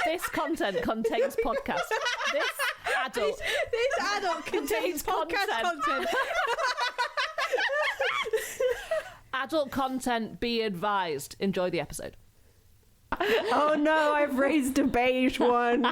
This content contains podcast. This adult contains podcast content. Adult content, be advised. Enjoy the episode. Oh no, I've raised a beige one.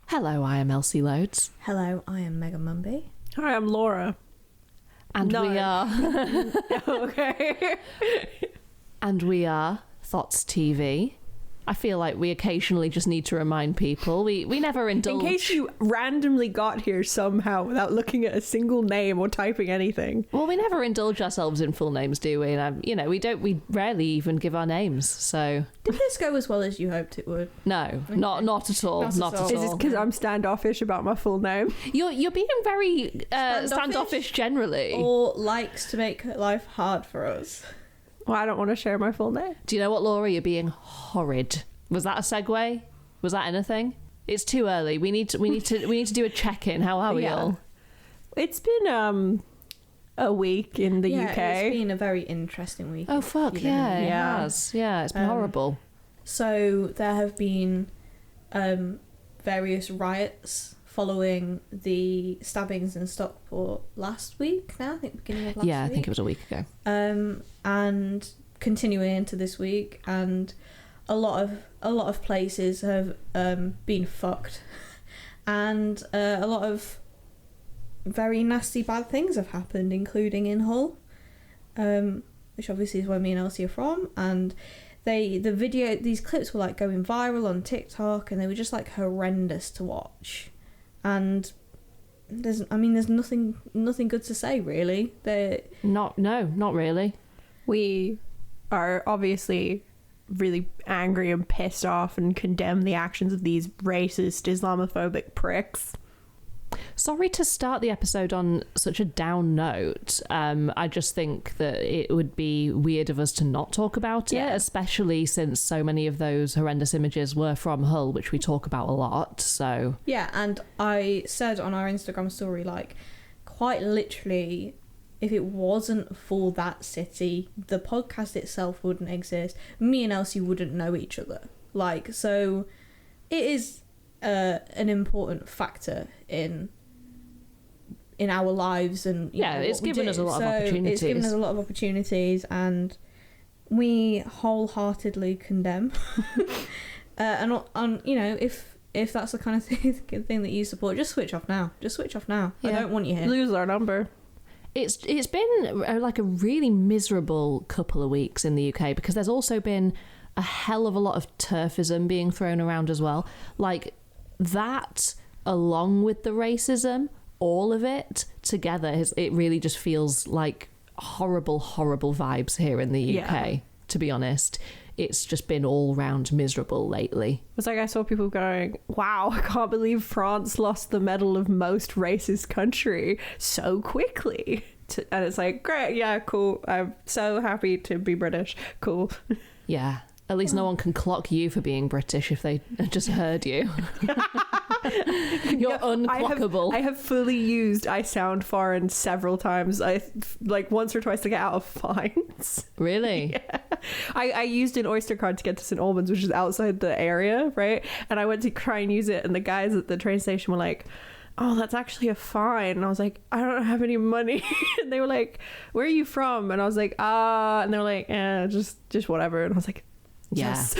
Hello, I am Elsie Loads. Hello, I am Megan Mumby. Hi, I'm Laura. And No. we are Okay. and we are Thoughts TV. I feel like we occasionally just need to remind people. We never indulge. In case you randomly got here somehow without looking at a single name or typing anything. Well, we never indulge ourselves in full names, do we? And we rarely even give our names. So Did this go as well as you hoped it would? no, not at all. Not at Not all. at Is this all. because I'm standoffish about my full name? You're being very standoffish generally. Or likes to make life hard for us? Well, I don't want to share my full name. Do you know what, Laura? You're being horrid. Was that a segue? Was that anything? It's too early. We need to do a check-in. How are we Yeah. all? It's been a week in the UK. It's been a very interesting week. Oh fuck You yeah, know. it Yeah. has. Yeah, it's been horrible. So there have been various riots following the stabbings in Stockport last week now, I think beginning of last week. Yeah, I think it was a week ago. And continuing into this week, and a lot of places have been fucked, and a lot of very nasty bad things have happened, including in Hull, which obviously is where me and Elsie are from, and these clips were like going viral on TikTok, and they were just like horrendous to watch, and there's nothing good to say really. Not really. We are obviously really angry and pissed off and condemn the actions of these racist Islamophobic pricks. Sorry to start the episode on such a down note. I just think that it would be weird of us to not talk about it, Yeah. especially since so many of those horrendous images were from Hull, which we talk about a lot. So Yeah, and I said on our Instagram story, like, quite literally, if it wasn't for that city, the podcast itself wouldn't exist. Me and Elsie wouldn't know each other. Like, so it is an important factor in our lives, and you know, it's what we given do. us a lot of So opportunities. It's given us a lot of opportunities, and we wholeheartedly condemn. And you know, if that's the kind of thing that you support, just switch off now. Just switch off now. I Yeah. don't want you here. Lose our number. It's been like a really miserable couple of weeks in the UK, because there's also been a hell of a lot of turfism being thrown around as well. Like that, along with the racism, all of it together, it really just feels like horrible vibes here in the UK. Yeah. To be honest, it's just been all round miserable lately. It's like I saw people going, wow, I can't believe France lost the medal of most racist country so quickly. And it's like, great, yeah, cool. I'm so happy to be British. Cool. Yeah. At least no one can clock you for being British if they just heard you. You're unclockable. I have fully used I sound foreign several times. Like once or twice to get out of fines. Really? Yeah. I used an Oyster card to get to St. Albans, which is outside the area, right? And I went to try and use it, and the guys at the train station were like, oh, that's actually a fine. And I was like, I don't have any money. And they were like, where are you from? And I was like, and they were like, just whatever. And I was like, Yeah. yes.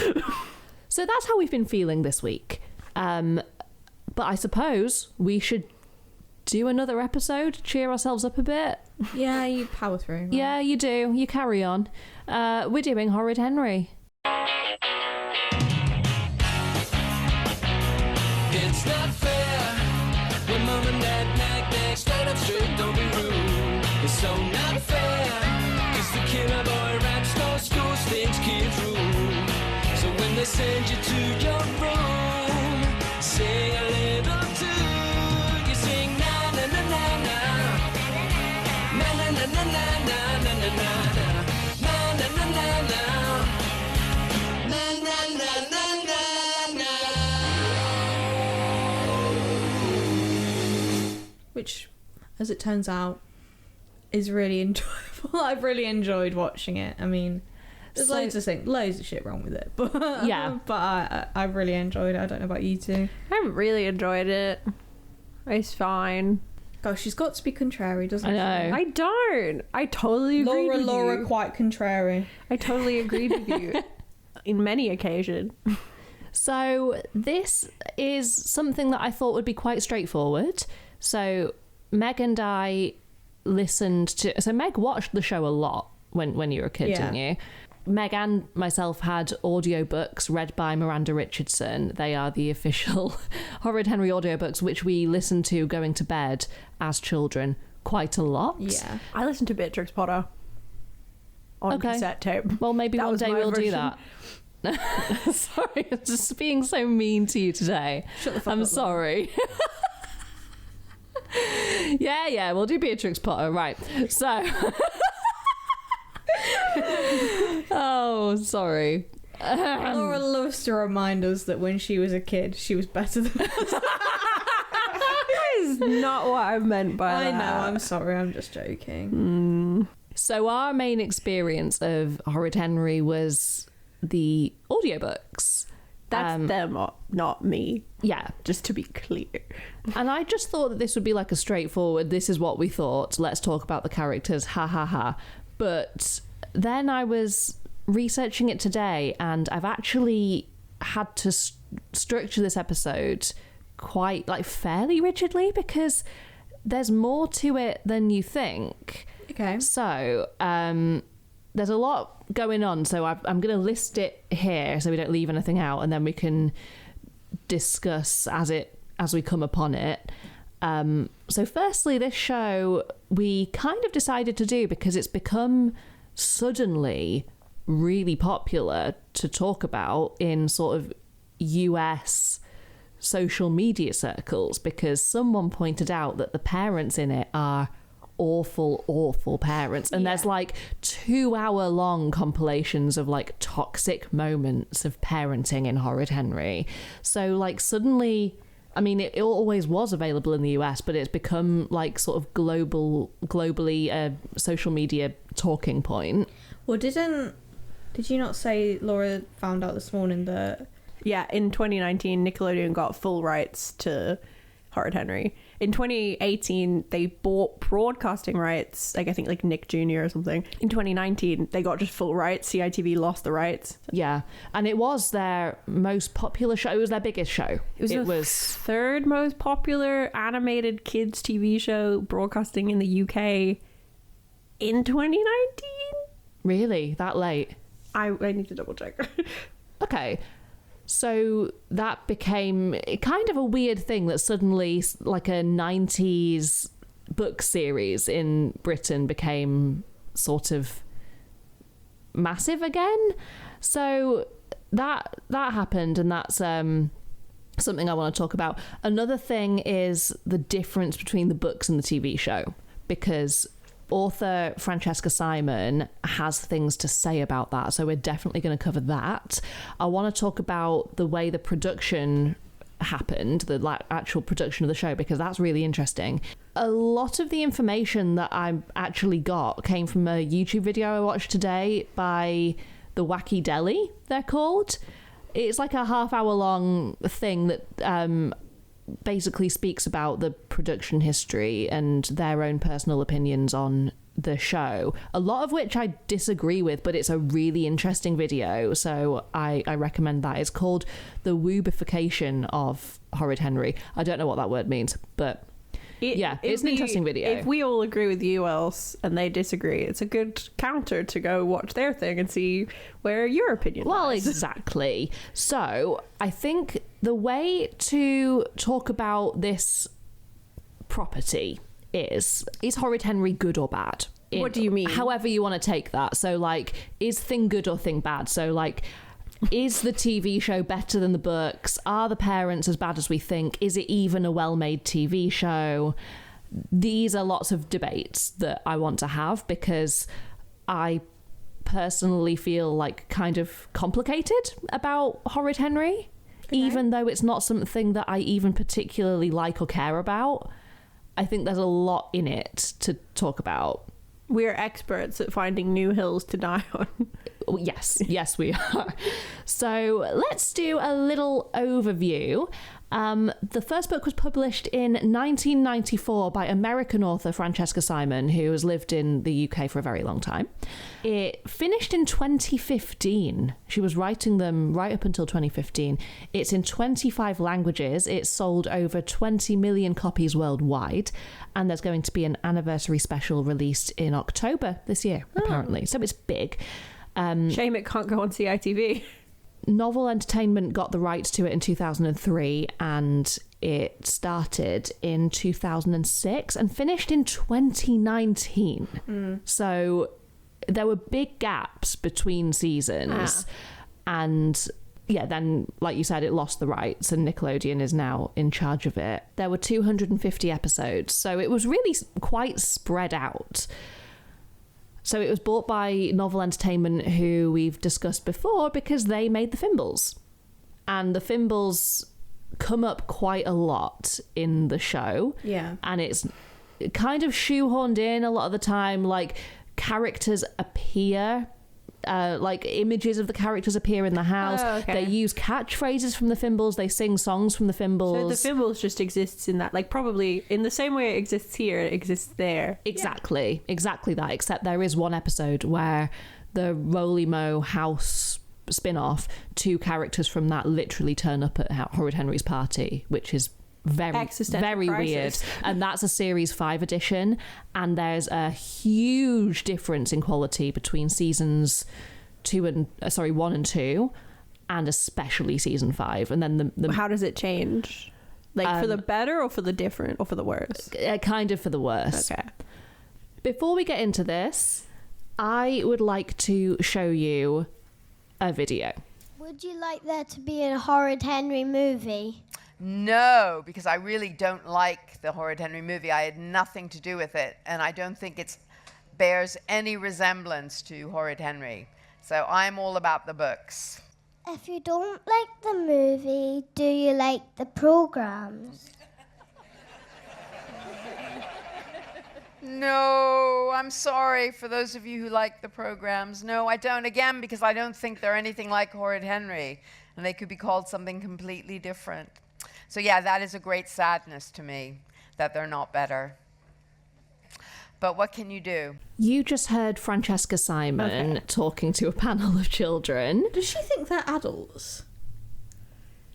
So that's how we've been feeling this week. But I suppose we should do another episode, cheer ourselves up a bit. Yeah, you power through. Right? Yeah, you do. You carry on. We're doing Horrid Henry. It's not fair when mom and dad nag straight up straight, don't be rude. It's so not fair, cause the killer boy raps no schools thinks kids rule. So when they send you to your room, sing a little tune. You sing na na na na na, na na na na na na na na na na na na na na. which, as it turns out, is really enjoyable. I've really enjoyed watching it. I mean, there's loads of shit wrong with it, but yeah, but I really enjoyed it. I don't know about you two. I haven't really enjoyed it. It's fine. Gosh, she's got to be contrary, doesn't she? I know. I don't. I totally agree with Laura, you. quite contrary. I totally agreed with you in many occasions. So this is something that I thought would be quite straightforward. So Meg and I listened to... So Meg watched the show a lot when you were a kid, didn't you? Meg and myself had audiobooks read by Miranda Richardson. They are the official Horrid Henry audiobooks, which we listened to going to bed as children quite a lot. Yeah. I listened to Beatrix Potter on cassette tape. Well, maybe one day we'll do version. that. Sorry, I'm just being so mean to you today. Shut the fuck I'm up, sorry. Yeah, we'll do Beatrix Potter. Right. So... Oh, sorry. Laura loves to remind us that when she was a kid, she was better than us. That is not what I meant by that. I know, I'm sorry, I'm just joking. So our main experience of Horrid Henry was the audiobooks. That's them, not me. Yeah. Just to be clear. And I just thought that this would be like a straightforward, this is what we thought, let's talk about the characters, ha ha ha. But then I was researching it today, and I've actually had to structure this episode quite, like, fairly rigidly, because there's more to it than you think. Okay. So there's a lot going on, so I'm going to list it here so we don't leave anything out, and then we can discuss as we come upon it. So firstly, this show we kind of decided to do because it's become suddenly really popular to talk about in sort of US social media circles, because someone pointed out that the parents in it are awful parents, and there's like 2-hour-long compilations of like toxic moments of parenting in Horrid Henry. So like suddenly, I mean, it always was available in the US, but it's become like sort of globally a social media talking point. Well, did you not say Laura found out this morning that... Yeah, in 2019, Nickelodeon got full rights to Horrid Henry. In 2018, they bought broadcasting rights, like I think like Nick Jr. or something. In 2019, they got just full rights. CITV lost the rights. Yeah, and it was their most popular show. It was their biggest show. It was third most popular animated kids TV show broadcasting in the UK in 2019. Really? That late? I need to double check. Okay. So that became kind of a weird thing that suddenly like a 90s book series in Britain became sort of massive again. So that happened, and that's something I want to talk about. Another thing is the difference between the books and the TV show, because author Francesca Simon has things to say about that, so we're definitely going to cover that. I want to talk about the way the production happened, the actual production of the show, because that's really interesting. A lot of the information that I actually got came from a YouTube video I watched today by the Wacky Deli, they're called. It's like a half-hour long thing that basically speaks about the production history and their own personal opinions on the show, a lot of which I disagree with, but it's a really interesting video, so I recommend that. It's called The Woobification of Horrid Henry. I don't know what that word means, but it's an interesting video. If we all agree with you else and they disagree, it's a good counter to go watch their thing and see where your opinion lies. Exactly. So I think the way to talk about this property is Horrid Henry good or bad? What do you mean? However you want to take that. So like, is thing good or thing bad? So like, is the TV show better than the books? Are the parents as bad as we think? Is it even a well-made TV show? These are lots of debates that I want to have, because I personally feel like kind of complicated about Horrid Henry, even though it's not something that I even particularly like or care about. I think there's a lot in it to talk about. We're experts at finding new hills to die on. Yes, we are. So let's do a little overview. The first book was published in 1994 by American author Francesca Simon, who has lived in the UK for a very long time. It finished in 2015. She was writing them right up until 2015. It's in 25 languages. It's sold over 20 million copies worldwide. And there's going to be an anniversary special released in October this year, apparently. So it's big. Shame it can't go on CITV. Novel Entertainment got the rights to it in 2003, and it started in 2006 and finished in 2019. So there were big gaps between seasons. And yeah, then, like you said, it lost the rights and Nickelodeon is now in charge of it. There were 250 episodes, so it was really quite spread out. So it was bought by Novel Entertainment, who we've discussed before, because they made the Fimbles. And the Fimbles come up quite a lot in the show. Yeah. And it's kind of shoehorned in a lot of the time. Like, characters appear, like images of the characters appear in the house. Oh, okay. They use catchphrases from the Fimbles. They sing songs from the Fimbles. So the Fimbles just exists in that, like, probably in the same way it exists here, it exists there. Exactly that, except there is one episode where the Roly Mo house spin-off, 2 characters from that literally turn up at Horrid Henry's party, which is very weird. And that's a series 5 edition, and there's a huge difference in quality between seasons 1 and 2, and especially season 5. And then the How does it change? Like, for the better or for the different or for the worse? Kind of for the worse. Okay. Before we get into this, I would like to show you a video. Would you like there to be a Horrid Henry movie? No, because I really don't like the Horrid Henry movie. I had nothing to do with it, and I don't think it bears any resemblance to Horrid Henry. So I'm all about the books. If you don't like the movie, do you like the programs? No, I'm sorry for those of you who like the programs. No, I don't. Again, because I don't think they're anything like Horrid Henry, and they could be called something completely different. So yeah, that is a great sadness to me, that they're not better. But what can you do? You just heard Francesca Simon talking to a panel of children. Does she think they're adults?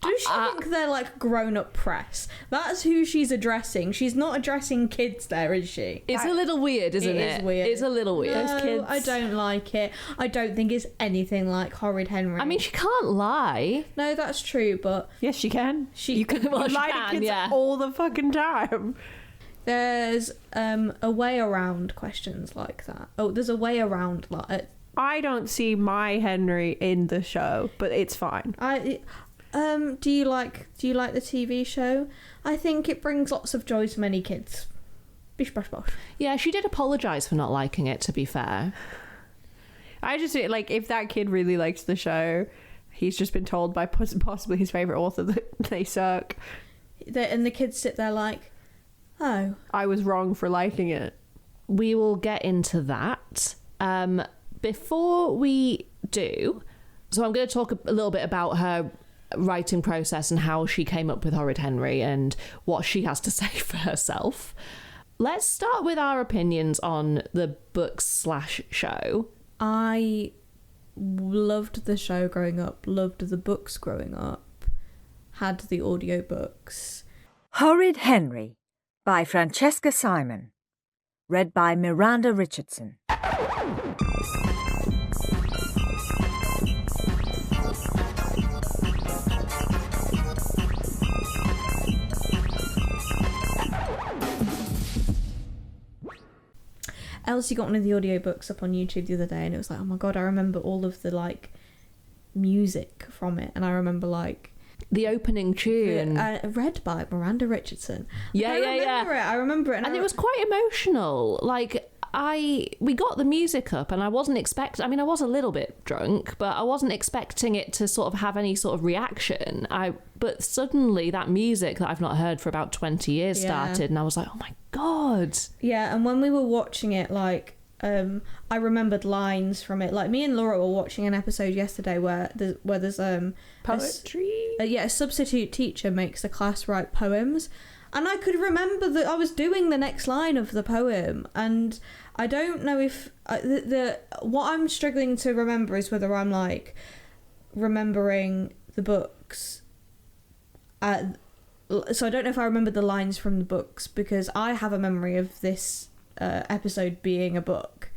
Does she think they're like grown-up press? That's who she's addressing. She's not addressing kids there, is she? It's a little weird, isn't it? It is weird. It's a little weird. No, kids. I don't like it. I don't think it's anything like Horrid Henry. I mean, she can't lie. no, that's true, but Yes, she can. You can Well, she lie can, to kids yeah. all the fucking time. there's a way around questions like that. Oh, there's a way around like I don't see my Henry in the show, but it's fine. do you like the TV show? I think it brings lots of joy to many kids. Bish bash bosh. Yeah, she did apologise for not liking it, to be fair. I just feel like if that kid really likes the show, he's just been told by possibly his favourite author that they suck. And the kids sit there like, oh, I was wrong for liking it. We will get into that. Before we do, so I'm going to talk a little bit about her writing process and how she came up with Horrid Henry and what she has to say for herself. Let's start with our opinions on the books/show. I loved the show growing up, loved the books growing up, had the audiobooks. Horrid Henry by Francesca Simon. Read by Miranda Richardson. Elsie got one of the audiobooks up on YouTube the other day, and it was like, oh my god, I remember all of the like music from it, and I remember like The opening tune. read by Miranda Richardson. Yeah, I remember it. and it was quite emotional. Like, we got the music up, and I wasn't expecting. I mean, I was a little bit drunk, but I wasn't expecting it to sort of have any sort of reaction. But suddenly that music that I've not heard for about 20 years started, and I was like, oh my god. Yeah, and when we were watching it, like, I remembered lines from it. Like, me and Laura were watching an episode yesterday where there's poetry. A substitute teacher makes the class write poems, and I could remember that I was doing the next line of the poem, and I don't know if what I'm struggling to remember is whether I'm like remembering the books. So I don't know if I remember the lines from the books, because I have a memory of this episode being a book.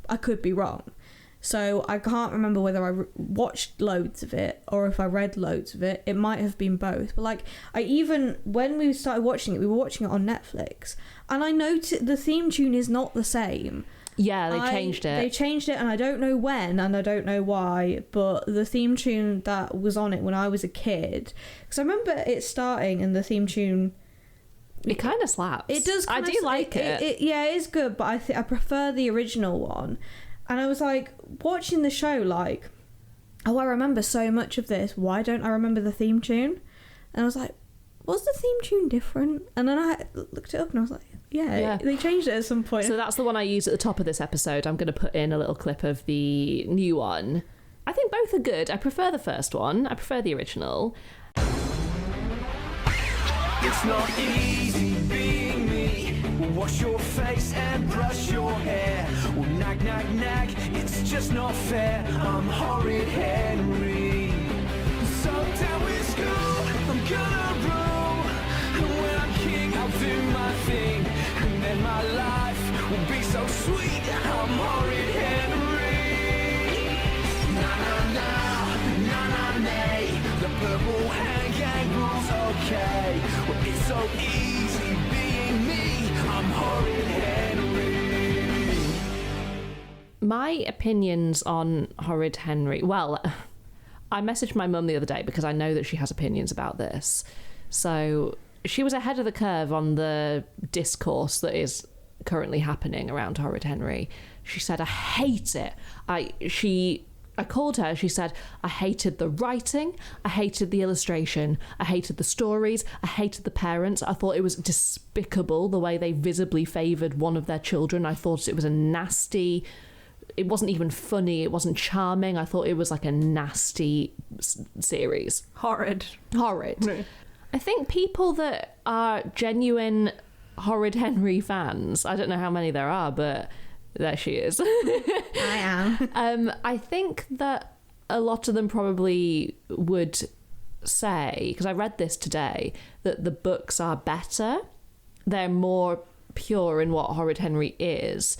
I could be wrong. So I can't remember whether I watched loads of it or if I read loads of it. It might have been both. But like, when we started watching it, we were watching it on Netflix, and I noticed the theme tune is not the same. Yeah, they changed it. They changed it, and I don't know when, and I don't know why, but the theme tune that was on it when I was a kid, because I remember it starting and the theme tune... It kind of slaps. It does. I do like it. Yeah, it is good, but I prefer the original one. And I was like, watching the show, like, oh, I remember so much of this. Why don't I remember the theme tune? And I was like, was the theme tune different? And then I looked it up and I was like, yeah, they changed it at some point. So that's the one I use at the top of this episode. I'm going to put in a little clip of the new one. I think both are good. I prefer the first one. I prefer the original. It's not easy being me. We'll wash your face and brush your hair. We'll nag, nag, nag. It's just not fair. I'm Horrid Henry. So down with school, I'm gonna rule. And when I'm king, I'll do my thing. And then my life will be so sweet. I'm Horrid Henry. Na na na, na na nay. The purple gang rules okay. Well, it's so easy being me. I'm Horrid Henry. My opinions on Horrid Henry. Well, I messaged my mum the other day because I know that she has opinions about this. So she was ahead of the curve on the discourse that is currently happening around Horrid Henry. She said, I hate it. I called her, she said, I hated the writing, I hated the illustration, I hated the stories, I hated the parents. I thought it was despicable the way they visibly favoured one of their children. I thought it was a nasty... It wasn't even funny, it wasn't charming. I thought it was like a nasty series. Horrid. No. I think people that are genuine Horrid Henry fans, I don't know how many there are, but... There she is. I am. I think that a lot of them probably would say, because I read this today, that the books are better. They're more pure in what Horrid Henry is.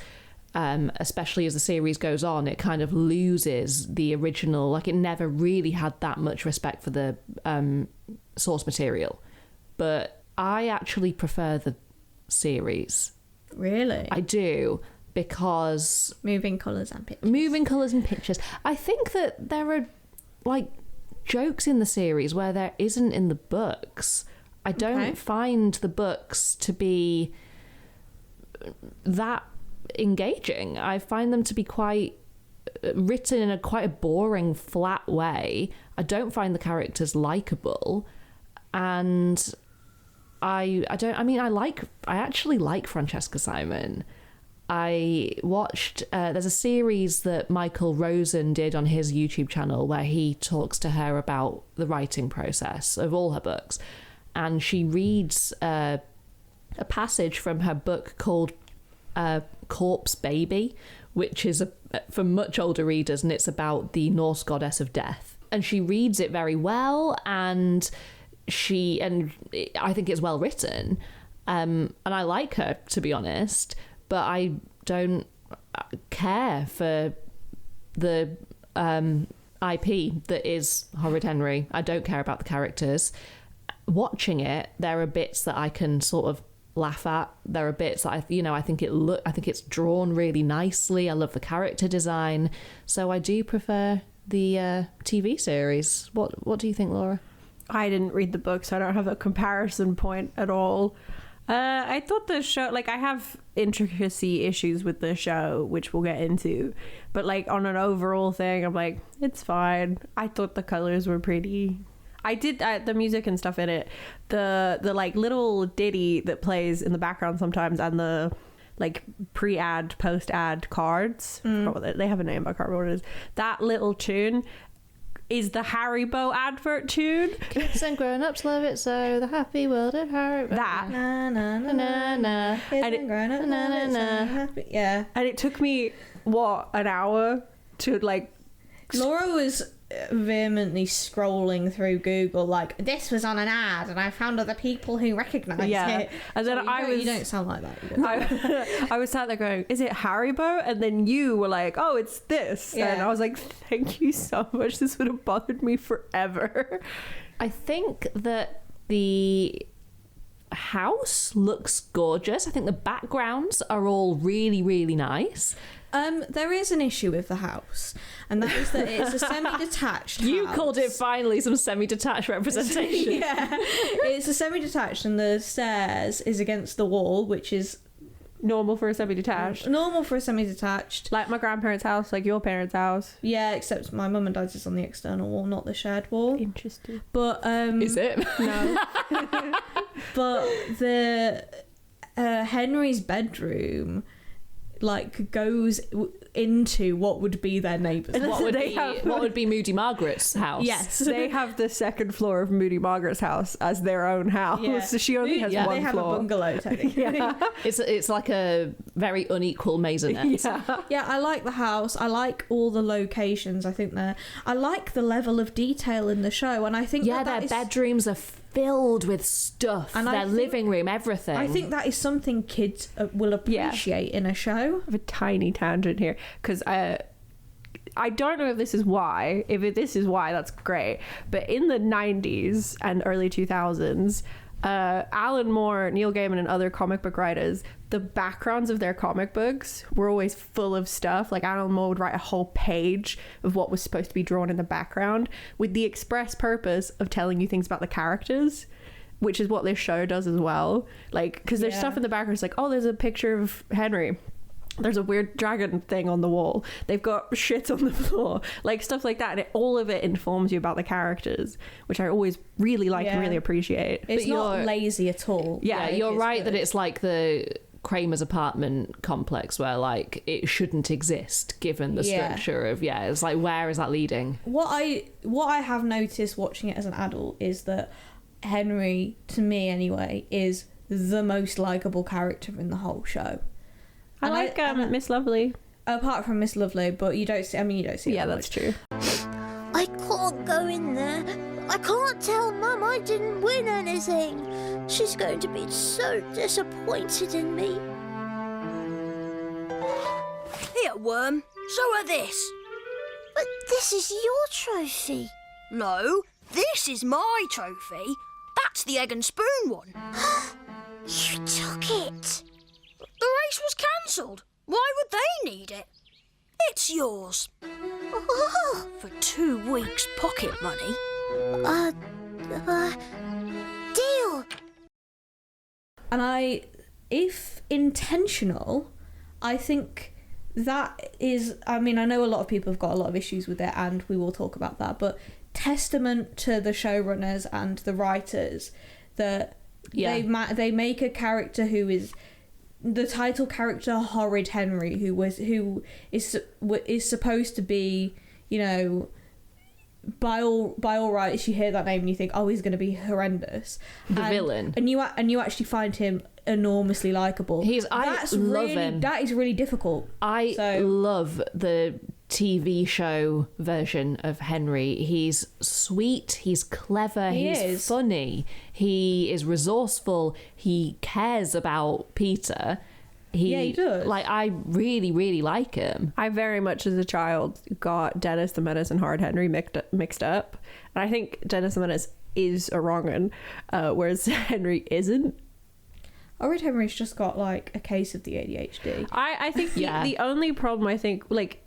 Especially as the series goes on, it kind of loses the original. Like, it never really had that much respect for the source material. But I actually prefer the series. Really? I do. Because moving colours and pictures. I think that there are like jokes in the series where there isn't in the books. I don't find the books to be that engaging. I find them to be quite written in quite a boring, flat way. I don't find the characters likable, and I actually like Francesca Simon. I watched, there's a series that Michael Rosen did on his YouTube channel where he talks to her about the writing process of all her books. And she reads a passage from her book called Corpse Baby, which is for much older readers, and it's about the Norse goddess of death. And she reads it very well, and I think it's well written. And I like her, to be honest. But I don't care for the IP that is Horrid Henry. I don't care about the characters. Watching it, there are bits that I can sort of laugh at. There are bits that I think it's drawn really nicely. I love the character design. So I do prefer the TV series. What do you think, Laura? I didn't read the book, so I don't have a comparison point at all. I thought the show, like, I have intricacy issues with the show, which we'll get into, but like on an overall thing, I'm like, it's fine. I thought the colors were pretty. I did the music and stuff in it, the like little ditty that plays in the background sometimes, and the like pre-ad, post-ad cards. I forgot what they have a name, but I can't remember what it is. That little tune is the Haribo advert tune. Kids and grown-ups love it so, the happy world of Haribo. That. Na na na na na. And it- Na na na na. Yeah. And it took me, an hour to like... Laura was vehemently scrolling through Google like, this was on an ad and I found other people who recognised it. And then You don't sound like that. You don't. I was sat there going, is it Haribo? And then you were like, oh, it's this. Yeah. And I was like, thank you so much. This would have bothered me forever. I think that the house looks gorgeous. I think the backgrounds are all really, really nice. There is an issue with the house, and that is that it's a semi-detached You house. called it finally some semi-detached representation. Yeah, it's a semi-detached, and the stairs is against the wall, which is Normal for a semi-detached. normal for a semi-detached. Like my grandparents' house, like your parents' house. Yeah, except my mum and dad's is on the external wall, not the shared wall. Interesting. But Is it? no. But the Henry's bedroom like goes into what would be their neighbours. What would, They be, have- what would be Moody Margaret's house? Yes. They have the second floor of Moody Margaret's house as their own house. Yeah. So she only has Yeah. one They have floor. a bungalow technically. Yeah. It's like a very unequal maisonette. Yeah. Yeah, I like the house. I like all the locations. I like the level of detail in the show, and I think Yeah, that their is, bedrooms are filled with stuff. And I their think- living room, everything. I think that is something kids will appreciate in a show. I have a tiny tangent here because I don't know if this is why. This is why, that's great. But in the 90s and early 2000s, Alan Moore, Neil Gaiman, and other comic book writers, the backgrounds of their comic books were always full of stuff. Like Alan Moore would write a whole page of what was supposed to be drawn in the background with the express purpose of telling you things about the characters, which is what this show does as well. Like, because there's Yeah. stuff in the background. It's like, oh, there's a picture of Henry. There's a weird dragon thing on the wall. They've got shit on the floor. Like, stuff like that. And all of it informs you about the characters, which I always really like and Yeah. really appreciate. It's But not you're- lazy at all. Yeah, Like, you're it's right that good. it's like the Kramer's apartment complex where like it shouldn't exist given the Yeah. structure of it's like, where is that leading? What I have noticed watching it as an adult is that Henry, to me anyway, is the most likable character in the whole show. I And like and Miss Lovely. apart from Miss Lovely, but you don't see. I mean, you don't see. Yeah, her that's much. true. I can't go in there. I can't tell Mum I didn't win anything. She's going to be so disappointed in me. Here, worm. Show her this. But this is your trophy. No, this is my trophy. That's the egg and spoon one. You took it. The race was cancelled. Why would they need it? It's yours. Oh, For 2 weeks' pocket money. Deal. And if intentional, I think that is. I mean, I know a lot of people have got a lot of issues with it, and we will talk about that. But testament to the showrunners and the writers that they make a character who is the title character, Horrid Henry, who is supposed to be, you know, by all rights, you hear that name and you think, oh, he's going to be horrendous. The villain. And you actually find him enormously likable. I love him. That is really difficult. I love the TV show version of Henry. He's sweet, he's clever, he's funny, he is resourceful, he cares about Peter. He does. Like, I really, really like him. I very much as a child got Dennis the Menace and Horrid Henry mixed up. And I think Dennis the Menace is a wrong one, whereas Henry isn't. Horrid Henry's just got like a case of the ADHD. I think the only problem, I think, like,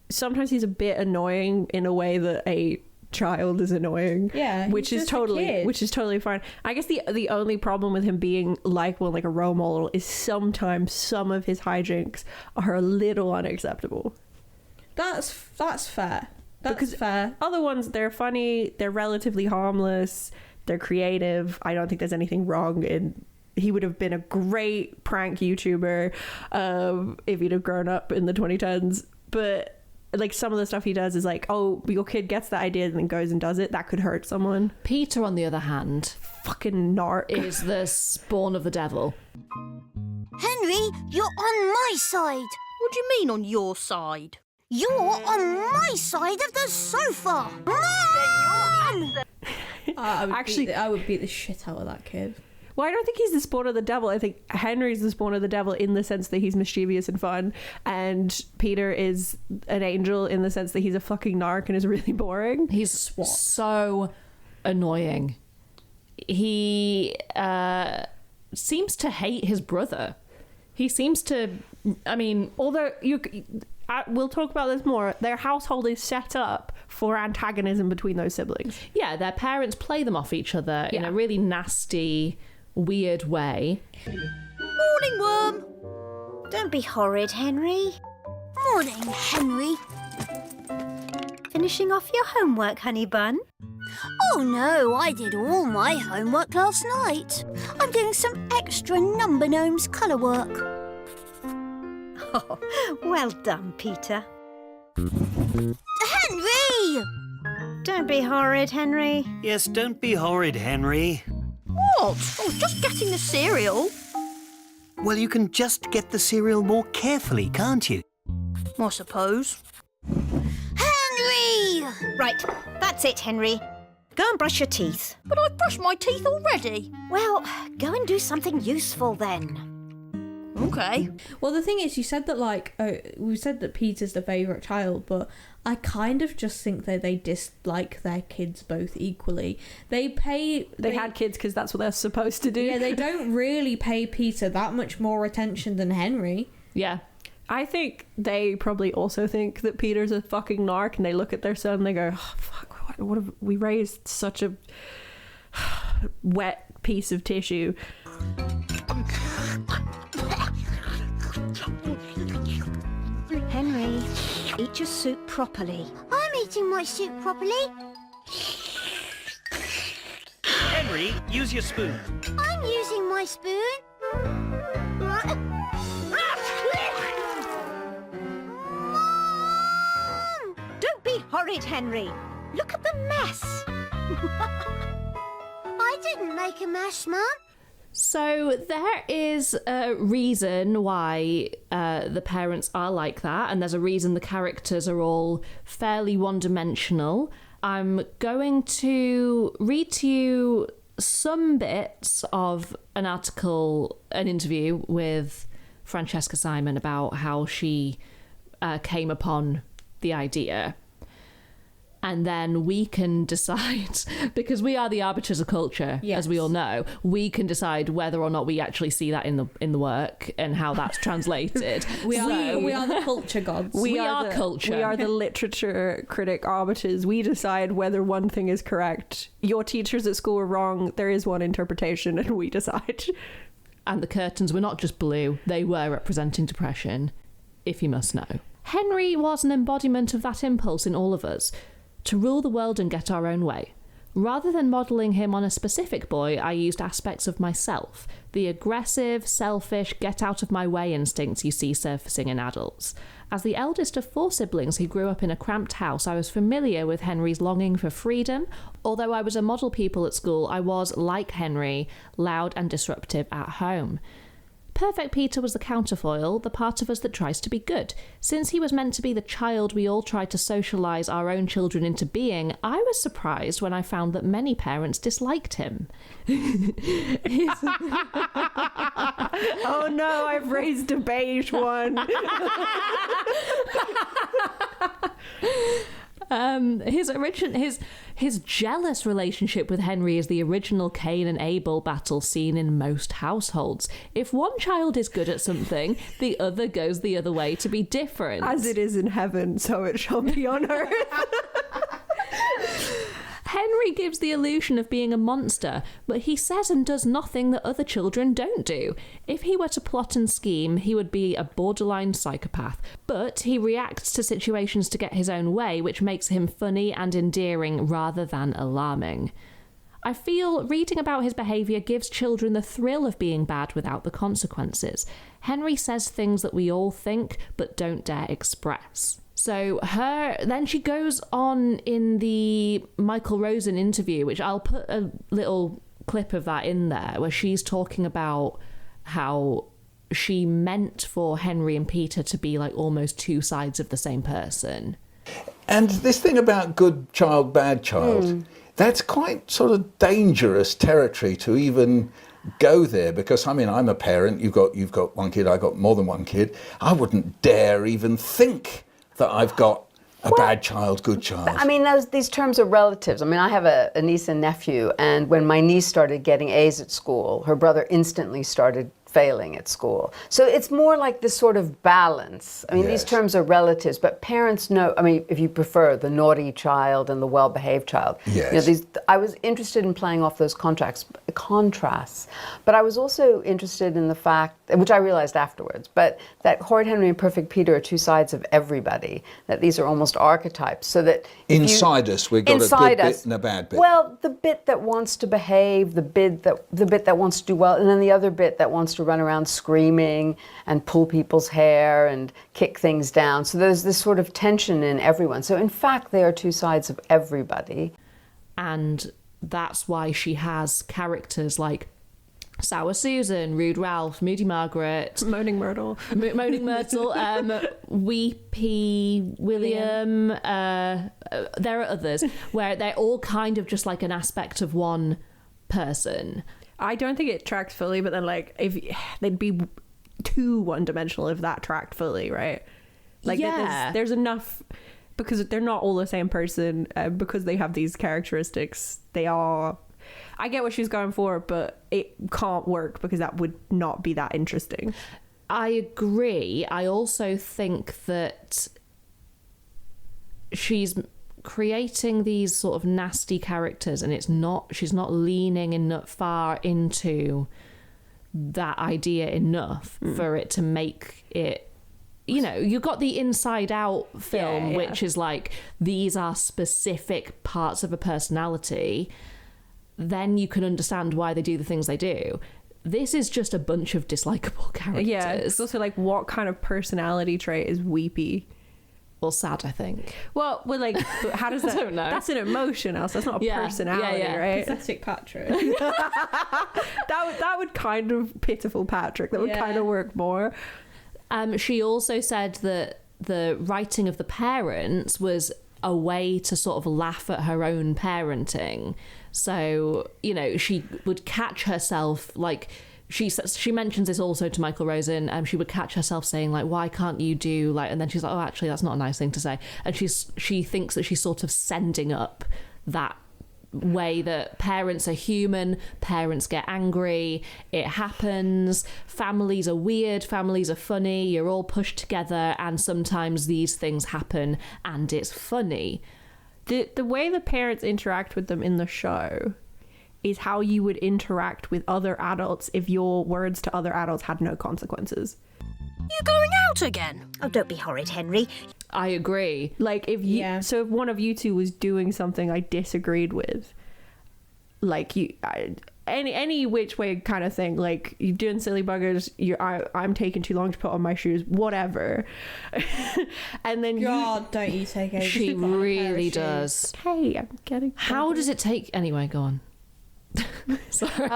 sometimes he's a bit annoying in a way that a child is annoying. Yeah, which is totally fine. I guess the only problem with him being likable, like a role model, is sometimes some of his hijinks are a little unacceptable. That's fair. Because other ones, they're funny, they're relatively harmless, they're creative. I don't think there's anything wrong in. He would have been a great prank YouTuber if he'd have grown up in the 2010s. But like some of the stuff he does is like, oh, your kid gets the idea and then goes and does it. That could hurt someone. Peter, on the other hand, fucking narc, is the spawn of the devil. Henry, you're on my side. What do you mean on your side? You're on my side of the sofa. Mom! I would beat the shit out of that kid. Well, I don't think he's the spawn of the devil. I think Henry's the spawn of the devil in the sense that he's mischievous and fun, and Peter is an angel in the sense that he's a fucking narc and is really boring. He's so annoying. He seems to hate his brother. He seems to, I mean, although we'll talk about this more, their household is set up for antagonism between those siblings. Yeah, their parents play them off each other in a really nasty, weird way. Morning, Worm. Don't be horrid, Henry. Morning, Henry. Finishing off your homework, honey bun? Oh no, I did all my homework last night. I'm doing some extra number gnomes colour work. Oh, well done, Peter. Henry! Don't be horrid, Henry. Yes, don't be horrid, Henry. What? I was just getting the cereal. Well, you can just get the cereal more carefully, can't you? I suppose. Henry! Right, that's it, Henry. Go and brush your teeth. But I've brushed my teeth already. Well, go and do something useful then. Okay. Well, the thing is, you said that, like, we said that Peter's the favourite child, but I kind of just think that they dislike their kids both equally. They had kids because that's what they're supposed to do. Yeah, they don't really pay Peter that much more attention than Henry. Yeah. I think they probably also think that Peter's a fucking narc, and they look at their son and they go, oh, fuck, what have we raised such a wet piece of tissue. Henry, eat your soup properly. I'm eating my soup properly. Henry, use your spoon. I'm using my spoon. Mom! Don't be horrid, Henry. Look at the mess. I didn't make a mess, Mum. So there is a reason why the parents are like that, and there's a reason the characters are all fairly one-dimensional. I'm going to read to you some bits of an interview with Francesca Simon about how she came upon the idea. And then we can decide, because we are the arbiters of culture, yes, as we all know, we can decide whether or not we actually see that in the work and how that's translated. we are the culture gods. We are culture. We are the literature critic arbiters. We decide whether one thing is correct. Your teachers at school are wrong. There is one interpretation, and we decide. And the curtains were not just blue, they were representing depression, if you must know. Henry was an embodiment of that impulse in all of us, to rule the world and get our own way. Rather than modelling him on a specific boy, I used aspects of myself, the aggressive, selfish, get-out-of-my-way instincts you see surfacing in adults. As the eldest of 4 siblings who grew up in a cramped house, I was familiar with Henry's longing for freedom. Although I was a model pupil at school, I was, like Henry, loud and disruptive at home. Perfect Peter was the counterfoil, the part of us that tries to be good. Since he was meant to be the child we all try to socialise our own children into being, I was surprised when I found that many parents disliked him. Oh no, I've raised a beige one. His jealous relationship with Henry is the original Cain and Abel battle seen in most households. If one child is good at something, the other goes the other way to be different. As it is in heaven, so it shall be on earth. Henry gives the illusion of being a monster, but he says and does nothing that other children don't do. If he were to plot and scheme, he would be a borderline psychopath. But he reacts to situations to get his own way, which makes him funny and endearing rather than alarming. I feel reading about his behaviour gives children the thrill of being bad without the consequences. Henry says things that we all think but don't dare express. So then she goes on in the Michael Rosen interview, which I'll put a little clip of that in there, where she's talking about how she meant for Henry and Peter to be like almost two sides of the same person. And this thing about good child, bad child, that's quite sort of dangerous territory to even go there, because I mean, I'm a parent, you've got one kid, I've got more than one kid. I wouldn't dare even think that I've got a bad child, good child. I mean, these terms are relatives. I mean, I have a niece and nephew, and when my niece started getting A's at school, her brother instantly started failing at school. So it's more like this sort of balance. I mean, these terms are relatives, but parents know, I mean, if you prefer the naughty child and the well-behaved child. Yes. You know, I was interested in playing off those contrasts, but I was also interested in the fact, which I realized afterwards, but that Horrid Henry and Perfect Peter are two sides of everybody, that these are almost archetypes, so that inside us, we've got a good bit and a bad bit. Well, the bit that wants to behave, the bit that wants to do well, and then the other bit that wants to run around screaming and pull people's hair and kick things down. So there's this sort of tension in everyone. So in fact, they are two sides of everybody. And that's why she has characters like Sour Susan, Rude Ralph, Moody Margaret, Moaning Myrtle, Weepy William. There are others where they're all kind of just like an aspect of one person. I don't think it tracks fully, but then like if they'd be too one-dimensional if that tracked fully, right? Like there's enough, because they're not all the same person, because they have these characteristics. They are. I get what she's going for, but it can't work because that would not be that interesting. I agree. I also think that she's creating these sort of nasty characters, and she's not leaning enough far into that idea enough for it to make it, you know, you've got the Inside Out film, which is like, these are specific parts of a personality, then you can understand why they do the things they do. This is just a bunch of dislikable characters. Yeah, it's also like, what kind of personality trait is weepy? Well, sad, I think. Well, like, how does that? I don't know. That's an emotion, else. That's not a personality, right? Pathetic Patrick. that would kind of pitiful Patrick. That would kind of work more. She also said that the writing of the parents was a way to sort of laugh at her own parenting. So, you know, she would catch herself like. She mentions this also to Michael Rosen. She would catch herself saying like, "Why can't you do like?" And then she's like, "Oh, actually, that's not a nice thing to say." And she thinks that she's sort of sending up that way that parents are human, parents get angry, it happens, families are weird, families are funny, you're all pushed together, and sometimes these things happen, and it's funny. The way the parents interact with them in the show is how you would interact with other adults if your words to other adults had no consequences. You going out again? Oh, don't be horrid, Henry. I agree. Like, if you, so if one of you two was doing something I disagreed with, like any which way kind of thing, like you're doing silly buggers, I'm taking too long to put on my shoes, whatever. And then don't you take ages? She really does. Hey, I'm getting. How does it take? Anyway, go on. Sorry.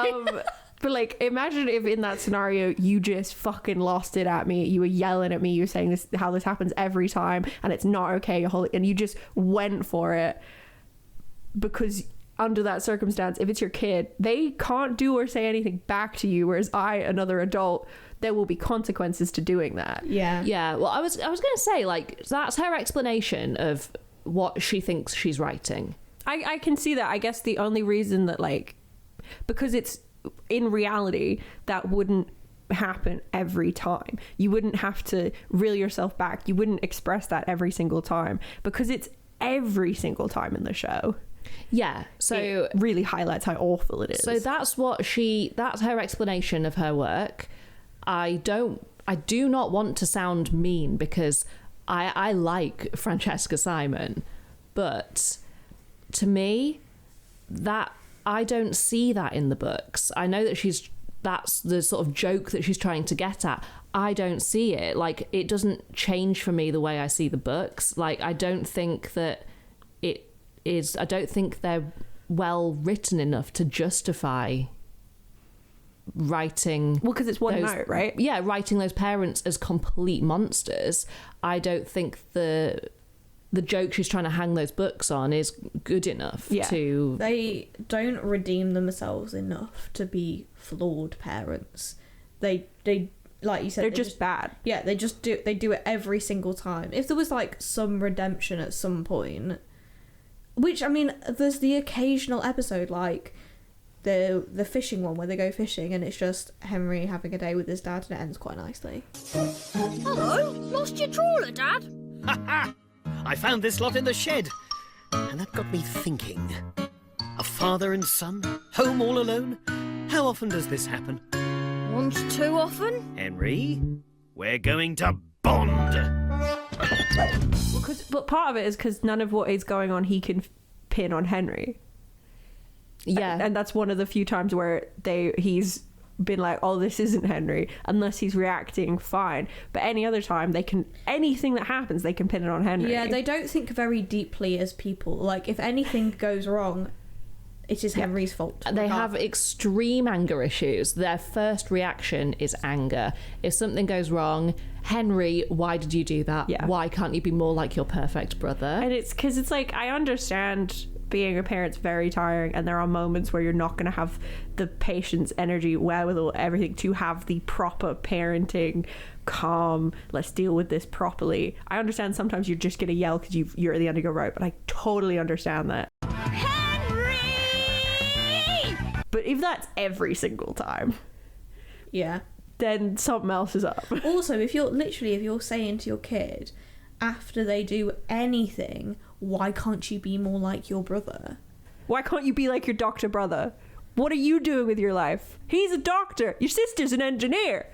But like, imagine if in that scenario you just fucking lost it at me, you were yelling at me, you were saying this, how this happens every time and it's not okay, and you just went for it, because under that circumstance, if it's your kid, they can't do or say anything back to you, whereas another adult, there will be consequences to doing that. Yeah. Well, I was gonna say, like, that's her explanation of what she thinks she's writing. I can see that. I guess the only reason that, like, because it's in reality, that wouldn't happen every time. You wouldn't have to reel yourself back. You wouldn't express that every single time, because it's every single time in the show. Yeah, so it really highlights how awful it is. So that's her explanation of her work. I do not want to sound mean because I like Francesca Simon, but to me, that I don't see that in the books. I know that that's the sort of joke that she's trying to get at. I don't see it. Like, it doesn't change for me the way I see the books. Like, I don't think that it is. I don't think they're well written enough to justify writing. Well, because it's one note, right? Yeah, writing those parents as complete monsters. I don't think the joke she's trying to hang those books on is good enough to... They don't redeem themselves enough to be flawed parents. They like you said, they're just bad. Yeah, they do it every single time. If there was like some redemption at some point, which, I mean, there's the occasional episode like the fishing one where they go fishing and it's just Henry having a day with his dad and it ends quite nicely. Hello, lost your trawler, Dad? I found this lot in the shed, and that got me thinking. A father and son, home all alone? How often does this happen? Once too often? Henry, we're going to bond. But part of it is because none of what is going on he can pin on Henry. Yeah. And that's one of the few times where he's been like, oh, this isn't Henry, unless he's reacting fine. But any other time, anything that happens, they can pin it on Henry. Yeah, they don't think very deeply as people. Like, if anything goes wrong, it is Henry's fault. They have extreme anger issues. Their first reaction is anger. If something goes wrong, Henry, why did you do that? Yeah. Why can't you be more like your perfect brother? And it's because it's like, I understand being a parent's very tiring, and there are moments where you're not going to have the patience, energy, wherewithal, everything to have the proper parenting, calm, let's deal with this properly. I understand sometimes you're just going to yell because you're at the end of your rope, but I totally understand that. Henry! But if that's every single time, yeah, then something else is up. Also, if you're saying to your kid, after they do anything, why can't you be more like your brother? Why can't you be like your doctor brother? What are you doing with your life? He's a doctor. Your sister's an engineer.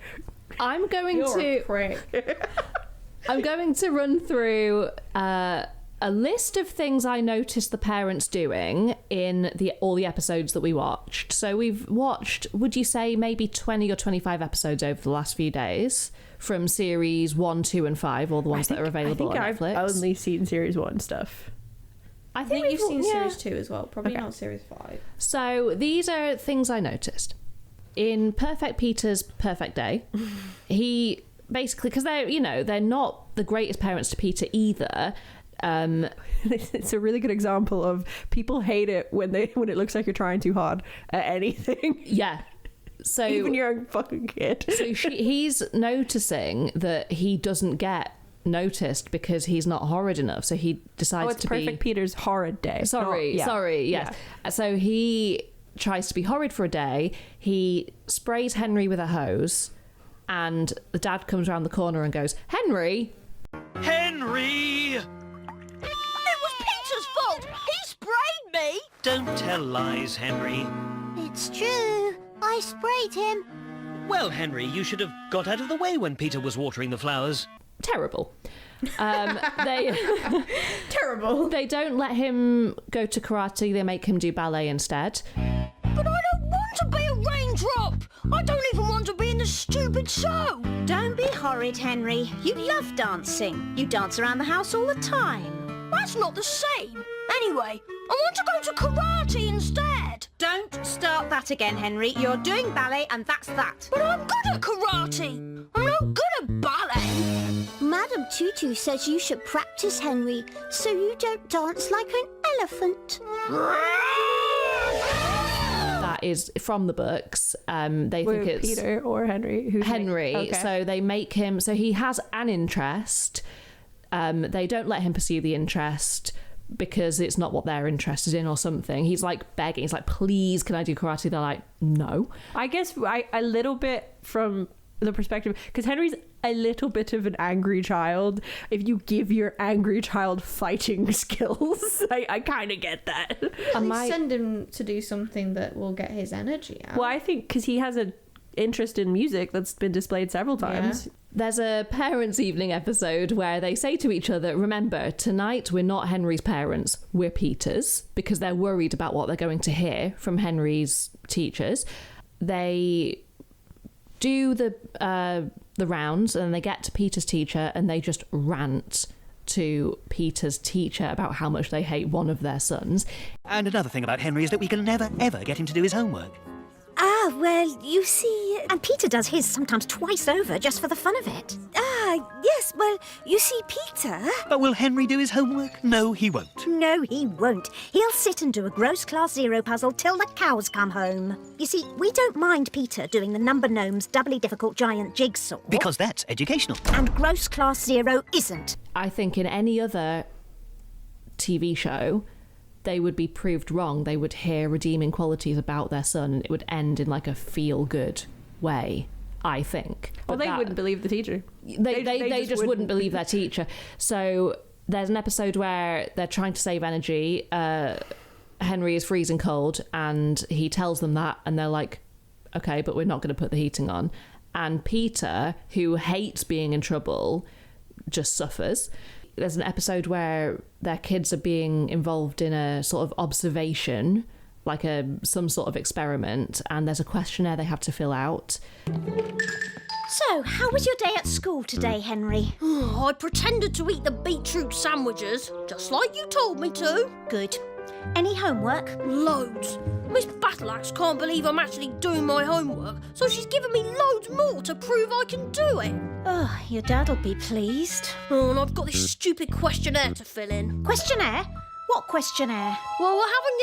I'm going to run through a list of things I noticed the parents doing in all the episodes that we watched. So we've watched, would you say, maybe 20 or 25 episodes over the last few days from series 1, 2 and 5, all the ones that are available on Netflix. I've only seen series 1 stuff. I think you've seen series 2 as well, probably not series 5. So these are things I noticed. In Perfect Peter's Perfect Day, he basically, because they're not the greatest parents to Peter either. It's a really good example of people hate it when it looks like you're trying too hard at anything. Yeah. So even your own fucking kid. So he's noticing that he doesn't get noticed because he's not horrid enough. So he decides it's Perfect Peter's Horrid Day. Sorry, yes. Yeah. So he tries to be horrid for a day. He sprays Henry with a hose, and the dad comes around the corner and goes, "Henry! Henry! It was Peter's fault! He sprayed me!" Don't tell lies, Henry. It's true. I sprayed him. Well, Henry, you should have got out of the way when Peter was watering the flowers. Terrible. Terrible. They don't let him go to karate. They make him do ballet instead. But I don't want to be a raindrop. I don't even want to be in the stupid show. Don't be horrid, Henry. You love dancing. You dance around the house all the time. That's not the same. Anyway, I want to go to karate instead. Don't start that again, Henry. You're doing ballet and that's that. But I'm good at karate. I'm not good at ballet. Madame Tutu says you should practice, Henry, so you don't dance like an elephant. That is from the books. They think it's Peter or Henry. Henry. Okay. So they make him. So he has an interest. They don't let him pursue the interest because it's not what they're interested in or something. He's like begging. He's like, "Please, can I do karate?" They're like, "No." I guess a little bit from the perspective, because Henry's a little bit of an angry child. If you give your angry child fighting skills, I kind of get that. Send him to do something that will get his energy out. Well, I think because he has an interest in music that's been displayed several times. Yeah. There's a parents' evening episode where they say to each other, remember, tonight we're not Henry's parents, we're Peter's, because they're worried about what they're going to hear from Henry's teachers. They do the rounds, and they get to Peter's teacher, and they just rant to Peter's teacher about how much they hate one of their sons. And another thing about Henry is that we can never, ever get him to do his homework. Ah, well, you see... And Peter does his sometimes twice over just for the fun of it. Ah, yes, well, you see, Peter... But will Henry do his homework? No, he won't. No, he won't. He'll sit and do a gross class 0 puzzle till the cows come home. You see, we don't mind Peter doing the number gnome's doubly difficult giant jigsaw. Because that's educational. And gross class 0 isn't. I think in any other TV show, they would be proved wrong. They would hear redeeming qualities about their son, and it would end in like a feel-good way, I think. Well, they wouldn't believe the teacher. They just wouldn't believe their teacher. So there's an episode where they're trying to save energy. Henry is freezing cold, and he tells them that, and they're like, okay, but we're not going to put the heating on. And Peter, who hates being in trouble, just suffers. There's an episode where their kids are being involved in a sort of observation, like some sort of experiment, and there's a questionnaire they have to fill out. So, how was your day at school today, Henry? I pretended to eat the beetroot sandwiches, just like you told me to. Good. Any homework? Loads. Miss Battleaxe can't believe I'm actually doing my homework, so she's given me loads more to prove I can do it. Oh, your dad'll be pleased. Oh, and I've got this stupid questionnaire to fill in. Questionnaire? What questionnaire? Well, we're having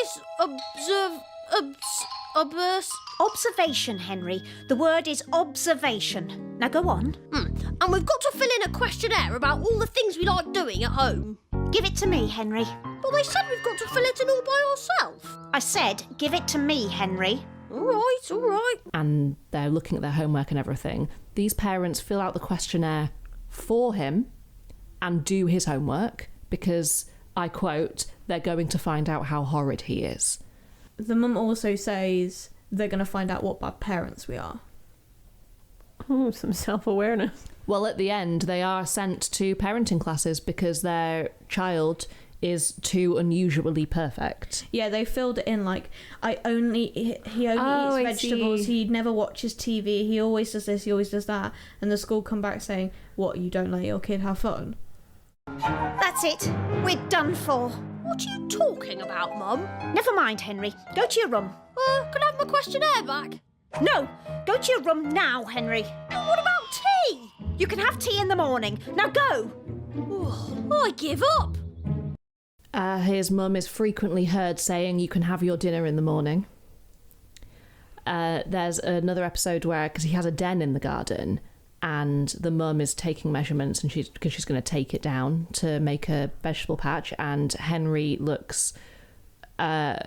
this observation, Henry. The word is observation. Now go on. And we've got to fill in a questionnaire about all the things we like doing at home. Give it to me, Henry. But they said we've got to fill it in all by ourselves. I said, give it to me, Henry. All right. And they're looking at their homework and everything. These parents fill out the questionnaire for him and do his homework because, I quote, they're going to find out how horrid he is. The mum also says they're going to find out what bad parents we are. Oh, some self-awareness. Well, at the end, they are sent to parenting classes because their child is too unusually perfect. Yeah, they filled it in like, he only eats vegetables, he never watches TV, he always does this, he always does that. And the school come back saying, what, you don't let your kid have fun? That's it. We're done for. What are you talking about, Mum? Never mind, Henry. Go to your room. Can I have my questionnaire back? No! Go to your room now, Henry. What about tea? You can have tea in the morning. Now go! I give up. His mum is frequently heard saying, you can have your dinner in the morning. There's another episode where, because he has a den in the garden, and the mum is taking measurements and because she's going to take it down to make a vegetable patch, and Henry looks...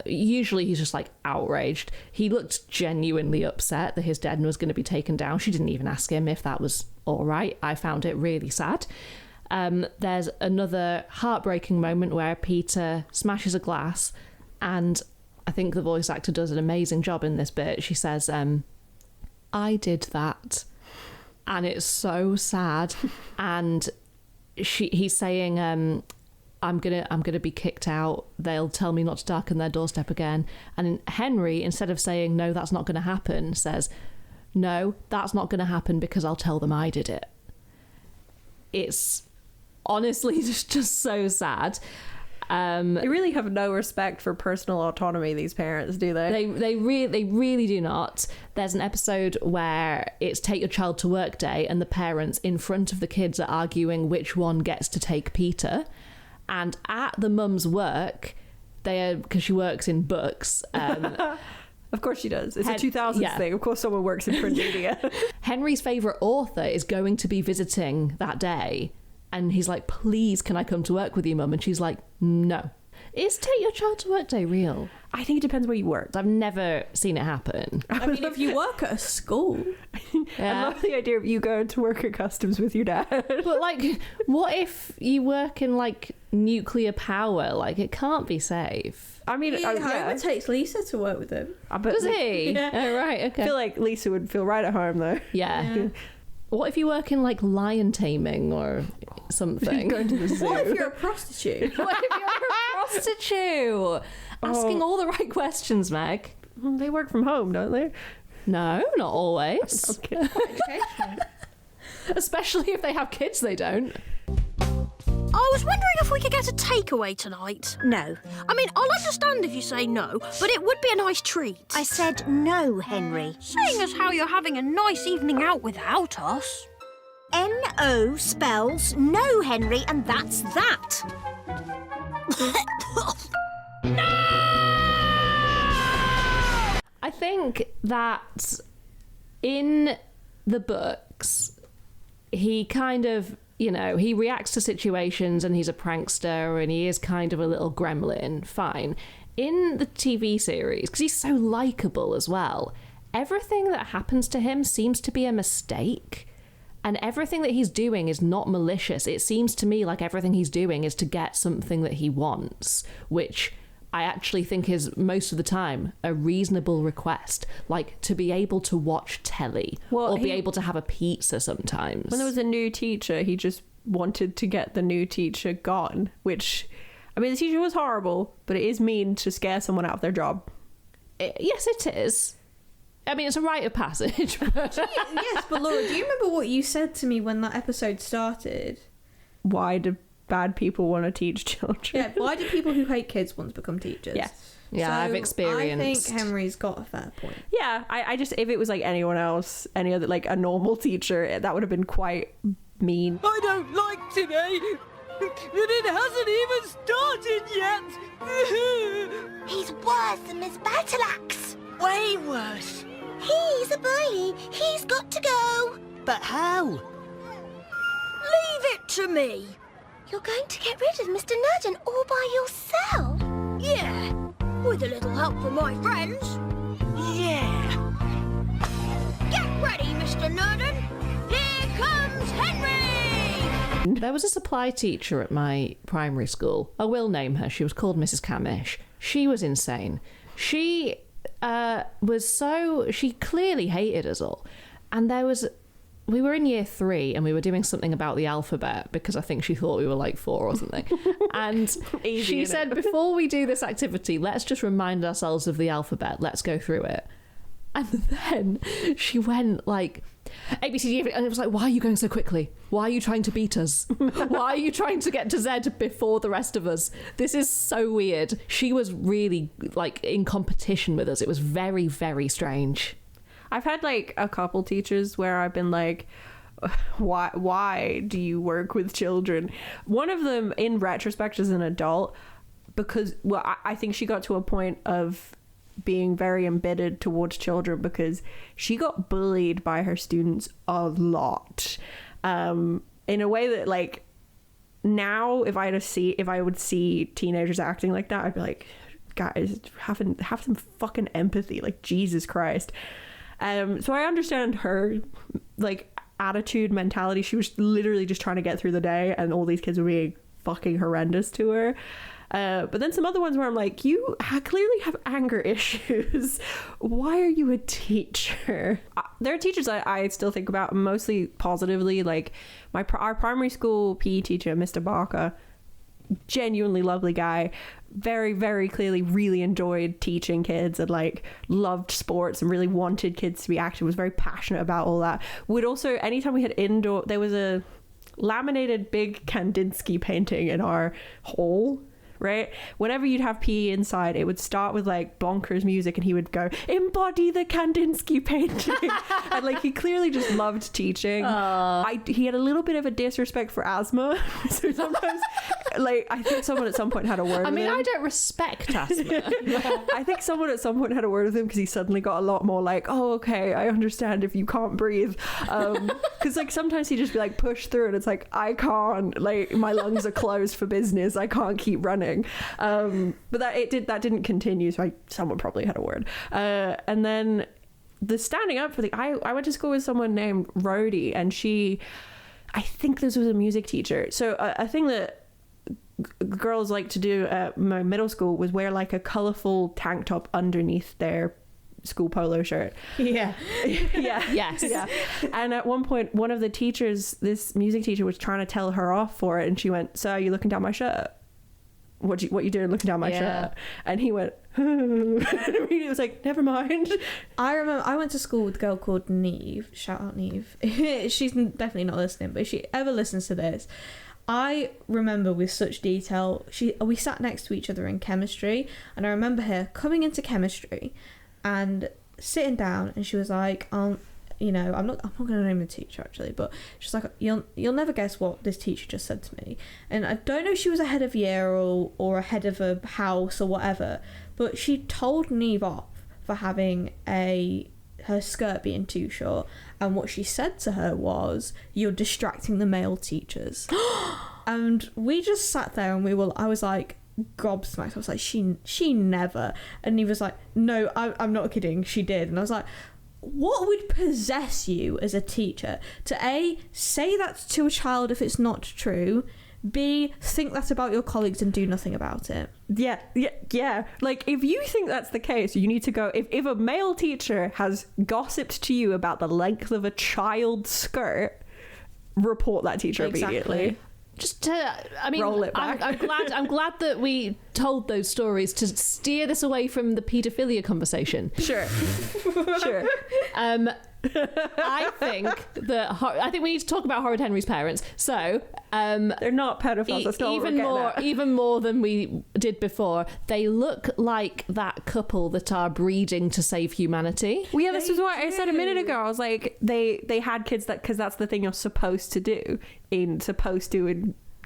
usually he's just like outraged. He looked genuinely upset that his den was going to be taken down. She didn't even ask him if that was all right. I found it really sad. There's another heartbreaking moment where Peter smashes a glass, and I think the voice actor does an amazing job in this bit. She says, I did that. And it's so sad. And he's saying, I'm gonna be kicked out. They'll tell me not to darken their doorstep again. And Henry, instead of saying, no, that's not gonna happen, says, no, that's not gonna happen because I'll tell them I did it. It's honestly just so sad. They really have no respect for personal autonomy, these parents, do they? They really do not. There's an episode where it's take your child to work day, and the parents in front of the kids are arguing which one gets to take Peter. And at the mum's work, because she works in books. Of course she does. It's a 2000s thing. Of course someone works in print media. Henry's favourite author is going to be visiting that day. And he's like, please, can I come to work with you, Mum? And she's like, no. Is Take Your Child to Work Day real? I think it depends where you work. I've never seen it happen. I mean, if you work at a school. I love the idea of you going to work at customs with your dad. But like, what if you work in like nuclear power? Like, it can't be safe. I mean, Homer takes Lisa to work with him. Does he? Yeah. Oh, right, okay. I feel like Lisa would feel right at home though. Yeah. What if you work in like lion taming or something? Going to the zoo. What if you're a prostitute? What if you're a prostitute? Asking all the right questions, Meg. They work from home, don't they? No, not always. Okay. Especially if they have kids, they don't. I was wondering if we could get a takeaway tonight. No. I mean, I'll understand if you say no, but it would be a nice treat. I said no, Henry. Seeing as how you're having a nice evening out without us. N-O spells no, Henry, and that's that. I think that in the books, he kind of, he reacts to situations and he's a prankster and he is kind of a little gremlin, fine. In the TV series, because he's so likeable as well, everything that happens to him seems to be a mistake. And everything that he's doing is not malicious. It seems to me like everything he's doing is to get something that he wants, which I actually think is most of the time a reasonable request, like to be able to watch telly or be able to have a pizza sometimes. When there was a new teacher, he just wanted to get the new teacher gone, which, I mean, the teacher was horrible, but it is mean to scare someone out of their job. Yes, it is. I mean, it's a rite of passage. Yes, but Laura, do you remember what you said to me when that episode started? Why do bad people want to teach children? Yeah, why do people who hate kids want to become teachers? Yes. Yeah, So I've experienced. I think Henry's got a fair point. Yeah, I just, if it was like anyone else, any other, like a normal teacher, that would have been quite mean. I don't like today. And it hasn't even started yet. He's worse than Miss Battleaxe. Way worse. He's a bully. He's got to go. But how? Leave it to me. You're going to get rid of Mr. Nudden all by yourself? Yeah, with a little help from my friends. Yeah. Get ready, Mr. Nudden. Here comes Henry! There was a supply teacher at my primary school. I will name her. She was called Mrs. Camish. She was insane. She she clearly hated us all. And we were in year 3 and we were doing something about the alphabet because I think she thought we were like 4 or something. And she said, before we do this activity, let's just remind ourselves of the alphabet. Let's go through it. And then she went like, A, B, C, D, E, and it was like, why are you going so quickly? Why are you trying to beat us? Why are you trying to get to Z before the rest of us? This is so weird. She was really like in competition with us. It was very, very strange. I've had like a couple teachers where I've been like, why do you work with children? One of them, in retrospect, as an adult, because, well, I think she got to a point of being very embittered towards children because she got bullied by her students a lot, in a way that, like, now if I would see teenagers acting like that, I'd be like, guys, have some fucking empathy, like, Jesus Christ. So I understand her, like, attitude, mentality. She was literally just trying to get through the day and all these kids were being fucking horrendous to her. But then some other ones where I'm like, you clearly have anger issues. Why are you a teacher? There are teachers I still think about mostly positively. Like our primary school PE teacher, Mr. Barker, genuinely lovely guy, very, very clearly really enjoyed teaching kids and like loved sports and really wanted kids to be active, was very passionate about all that. Would also, anytime we had indoor, there was a laminated big Kandinsky painting in our hall, right? Whenever you'd have PE inside, it would start with like bonkers music and he would go, embody the Kandinsky painting. And like he clearly just loved teaching. He had a little bit of a disrespect for asthma. So sometimes like I think someone at some point had a word with him. I don't respect asthma. I think someone at some point had a word with him because he suddenly got a lot more like, oh, okay, I understand if you can't breathe. Because like sometimes he'd just be like, push through, and it's like, I can't, like my lungs are closed for business, I can't keep running. thing. But that didn't continue, so someone probably had a word. And then the standing up for I went to school with someone named Rhodey, and I think this was a music teacher. So a thing that girls like to do at my middle school was wear like a colourful tank top underneath their school polo shirt. Yeah. Yes. Yeah. And at one point, one of the teachers, this music teacher, was trying to tell her off for it, and she went, "So are you looking down my shirt? What you doing looking down my shirt?" And he went, it was like, never mind. I remember I went to school with a girl called Neve. Shout out Neve. She's definitely not listening, but if she ever listens to this, I remember with such detail, we sat next to each other in chemistry, and I remember her coming into chemistry and sitting down, and she was like, I'm not going to name the teacher actually, but she's like, you'll never guess what this teacher just said to me. And I don't know if she was a head of year or a head of a house or whatever, but she told Neve off for having her skirt being too short, and what she said to her was, "You're distracting the male teachers." And we just sat there and I was like gobsmacked. I was like, she never. And he was like, "No, I'm not kidding, she did." And I was like, what would possess you as a teacher to A, say that to a child if it's not true, B, think that about your colleagues and do nothing about it? Yeah. Like, if you think that's the case, you need to go. If a male teacher has gossiped to you about the length of a child's skirt, report that teacher immediately. Just roll it back. I'm glad that we told those stories to steer this away from the paedophilia conversation. Sure. I think we need to talk about Horrid Henry's parents. So they're not pedophiles. That's not even more than we did before. They look like that couple that are breeding to save humanity. Well, yeah, this is what I said a minute ago. I was like, they had kids because that's the thing you're supposed to do in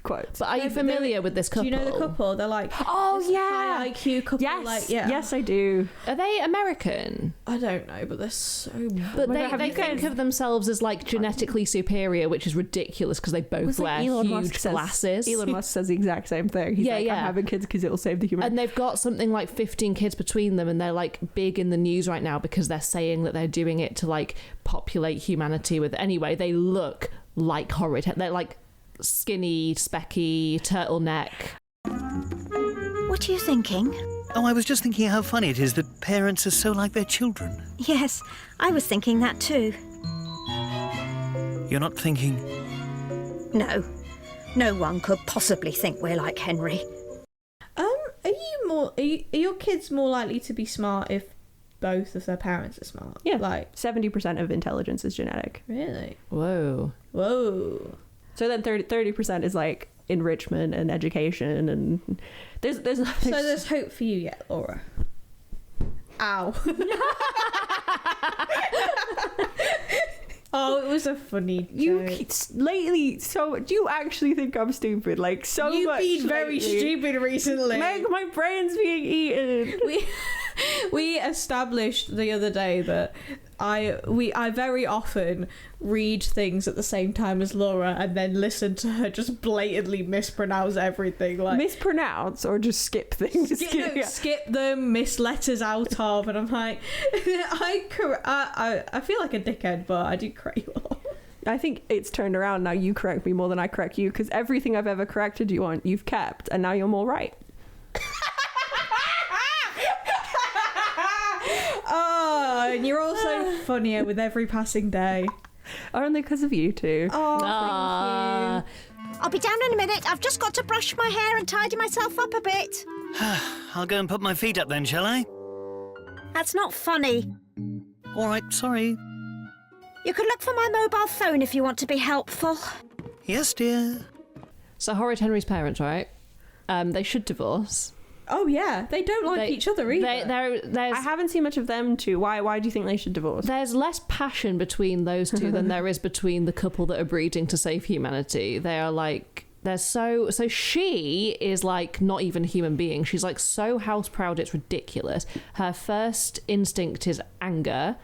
quotes. But are you familiar with this couple? Do you know the couple? They're like, high IQ couple. Yes, yes, I do. Are they American? I don't know, but they're so. But they think of themselves as like genetically superior, which is ridiculous because they both wear huge glasses. Elon Musk says the exact same thing. He's like, I'm having kids because it will save the human. And they've got something like 15 kids between them, and they're like big in the news right now because they're saying that they're doing it to like populate humanity with. Anyway, they look like Horrid. They're like skinny, specky, turtleneck. What are you thinking? Oh, I was just thinking how funny it is that parents are so like their children. Yes, I was thinking that too. You're not thinking? No. No one could possibly think we're like Henry. Are your kids more likely to be smart if both of their parents are smart? Yeah, like 70% of intelligence is genetic. Really? Whoa. So then 30% is like enrichment and education, and there's hope for you yet, Laura. Ow. Oh, it was a funny joke. Lately, so do you actually think I'm stupid? Like, so You've much been very stupid recently. Meg, my brain's being eaten. We established the other day that I very often read things at the same time as Laura and then listen to her just blatantly mispronounce everything. Like mispronounce or just skip things. Skip them, miss letters out of, and I'm like, I feel like a dickhead, but I do correct you all. I think it's turned around now. You correct me more than I correct you, because everything I've ever corrected you on, you've kept, and now you're more right. Oh, and you're also funnier with every passing day. Only because of you two. Oh, thank you. I'll be down in a minute. I've just got to brush my hair and tidy myself up a bit. I'll go and put my feet up then, shall I? That's not funny. All right, sorry. You could look for my mobile phone if you want to be helpful. Yes, dear. So Horrid Henry's parents, right? They should divorce. Oh yeah, they don't like each other either. I haven't seen much of them two. Why do you think they should divorce? There's less passion between those two than there is between the couple that are breeding to save humanity. They are like, they're so she is like not even a human being. She's like so house proud it's ridiculous. Her first instinct is anger.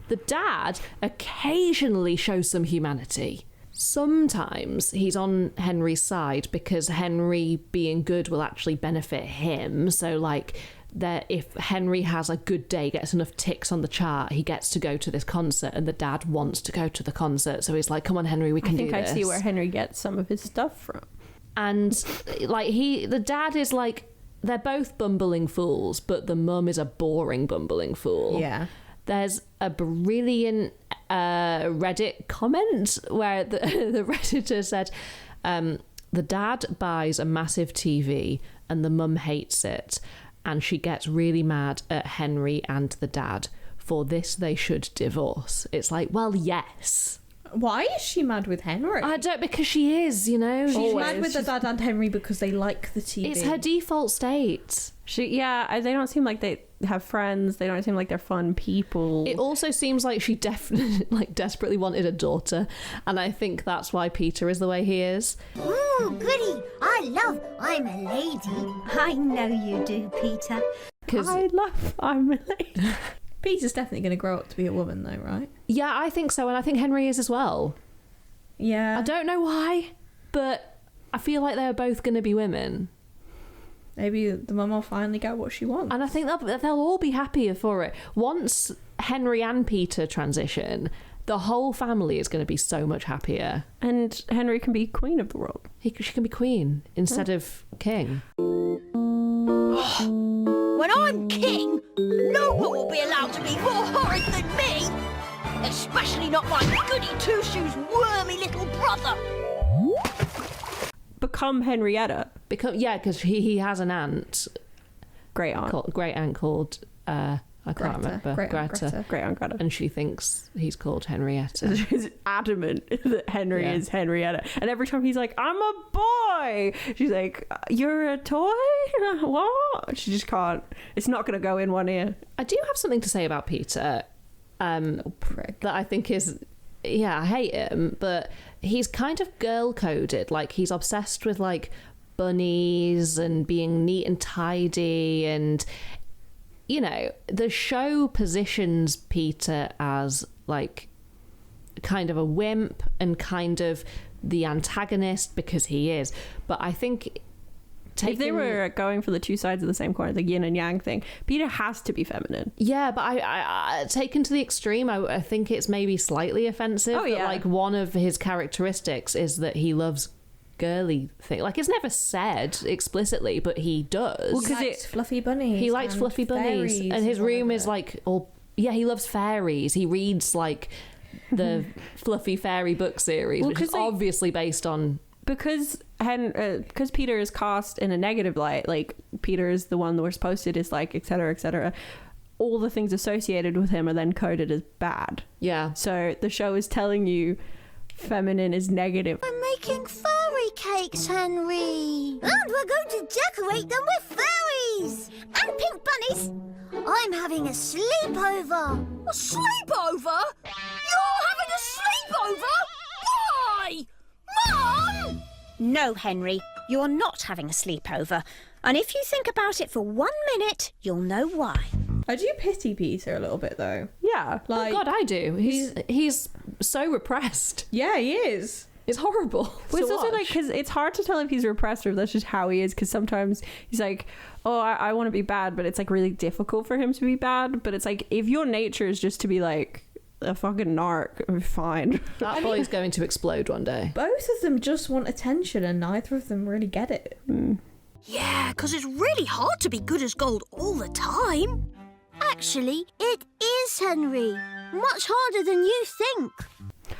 The dad occasionally shows some humanity. sometimes he's on Henry's side because Henry being good will actually benefit him. So like that if Henry has a good day, gets enough ticks on the chart, he gets to go to this concert, and the dad wants to go to the concert, so he's like, come on Henry, we can do this. I see where Henry gets some of his stuff from. And like the dad is like, they're both bumbling fools, but the mum is a boring bumbling fool. Yeah. There's a brilliant Reddit comment where the Redditor said, the dad buys a massive TV and the mum hates it, and she gets really mad at Henry and the dad. For this, they should divorce. It's like, well, yes. Why is she mad with Henry? I don't, because she is, you know. She's mad with the dad and Henry because they like the TV. It's her default state. They don't seem like they have friends. They don't seem like they're fun people. It also seems like she definitely, like, desperately wanted a daughter, and I think that's why Peter is the way he is. Ooh, goody. I'm a lady. I know you do, Peter. I'm a lady. Peter's definitely going to grow up to be a woman, though, right? Yeah, I think so, and I think Henry is as well. Yeah. I don't know why, but I feel like they're both going to be women. Maybe the mum will finally get what she wants. And I think they'll all be happier for it. Once Henry and Peter transition, the whole family is going to be so much happier. And Henry can be queen of the world. She can be queen instead of king. When I'm king, no one will be allowed to be more horrid than me. Especially not my goody two-shoes wormy little brother. Become Henrietta. Because he has an aunt. Great aunt called I can't remember. Greta. Great aunt Greta. And she thinks he's called Henrietta. She's adamant that Henry is Henrietta. And every time he's like, I'm a boy, she's like, you're a toy? What? She just can't. It's not going to go in one ear. I do have something to say about Peter. That I think is... Yeah, I hate him, but he's kind of girl-coded. Like, he's obsessed with, like, bunnies and being neat and tidy, and... You know, the show positions Peter as, like, kind of a wimp and kind of the antagonist, because he is. But I think... If they were going for the two sides of the same coin, the yin and yang thing, Peter has to be feminine. Yeah, but I taken to the extreme, I think it's maybe slightly offensive. Oh, yeah. That, like, one of his characteristics is that he loves girly thing. Like, it's never said explicitly, but he does. Well, because it's fluffy bunnies. He likes fluffy bunnies, and his room is like all. Yeah, he loves fairies. He reads like the fluffy fairy book series, which is obviously based on. Because Peter is cast in a negative light, like Peter is the one that we're supposed to dislike, etc., etc. All the things associated with him are then coded as bad. Yeah. So the show is telling you feminine is negative. We're making fairy cakes, Henry. And we're going to decorate them with fairies. And pink bunnies. I'm having a sleepover. A sleepover? You're having a sleepover? Why? Mum! No, Henry, you're not having a sleepover. And if you think about it for 1 minute, you'll know why. I do pity Peter a little bit, though. Yeah. Like, oh God, I do. He's so repressed. Yeah, he is. It's horrible. Well, it's also like, because it's hard to tell if he's repressed or if that's just how he is, because sometimes he's like, oh, I want to be bad, but it's like really difficult for him to be bad. But it's like, if your nature is just to be like a fucking narc, fine. That boy's going to explode one day. Both of them just want attention, and neither of them really get it. Yeah, because it's really hard to be good as gold all the time. Actually, it is, Henry. Much harder than you think.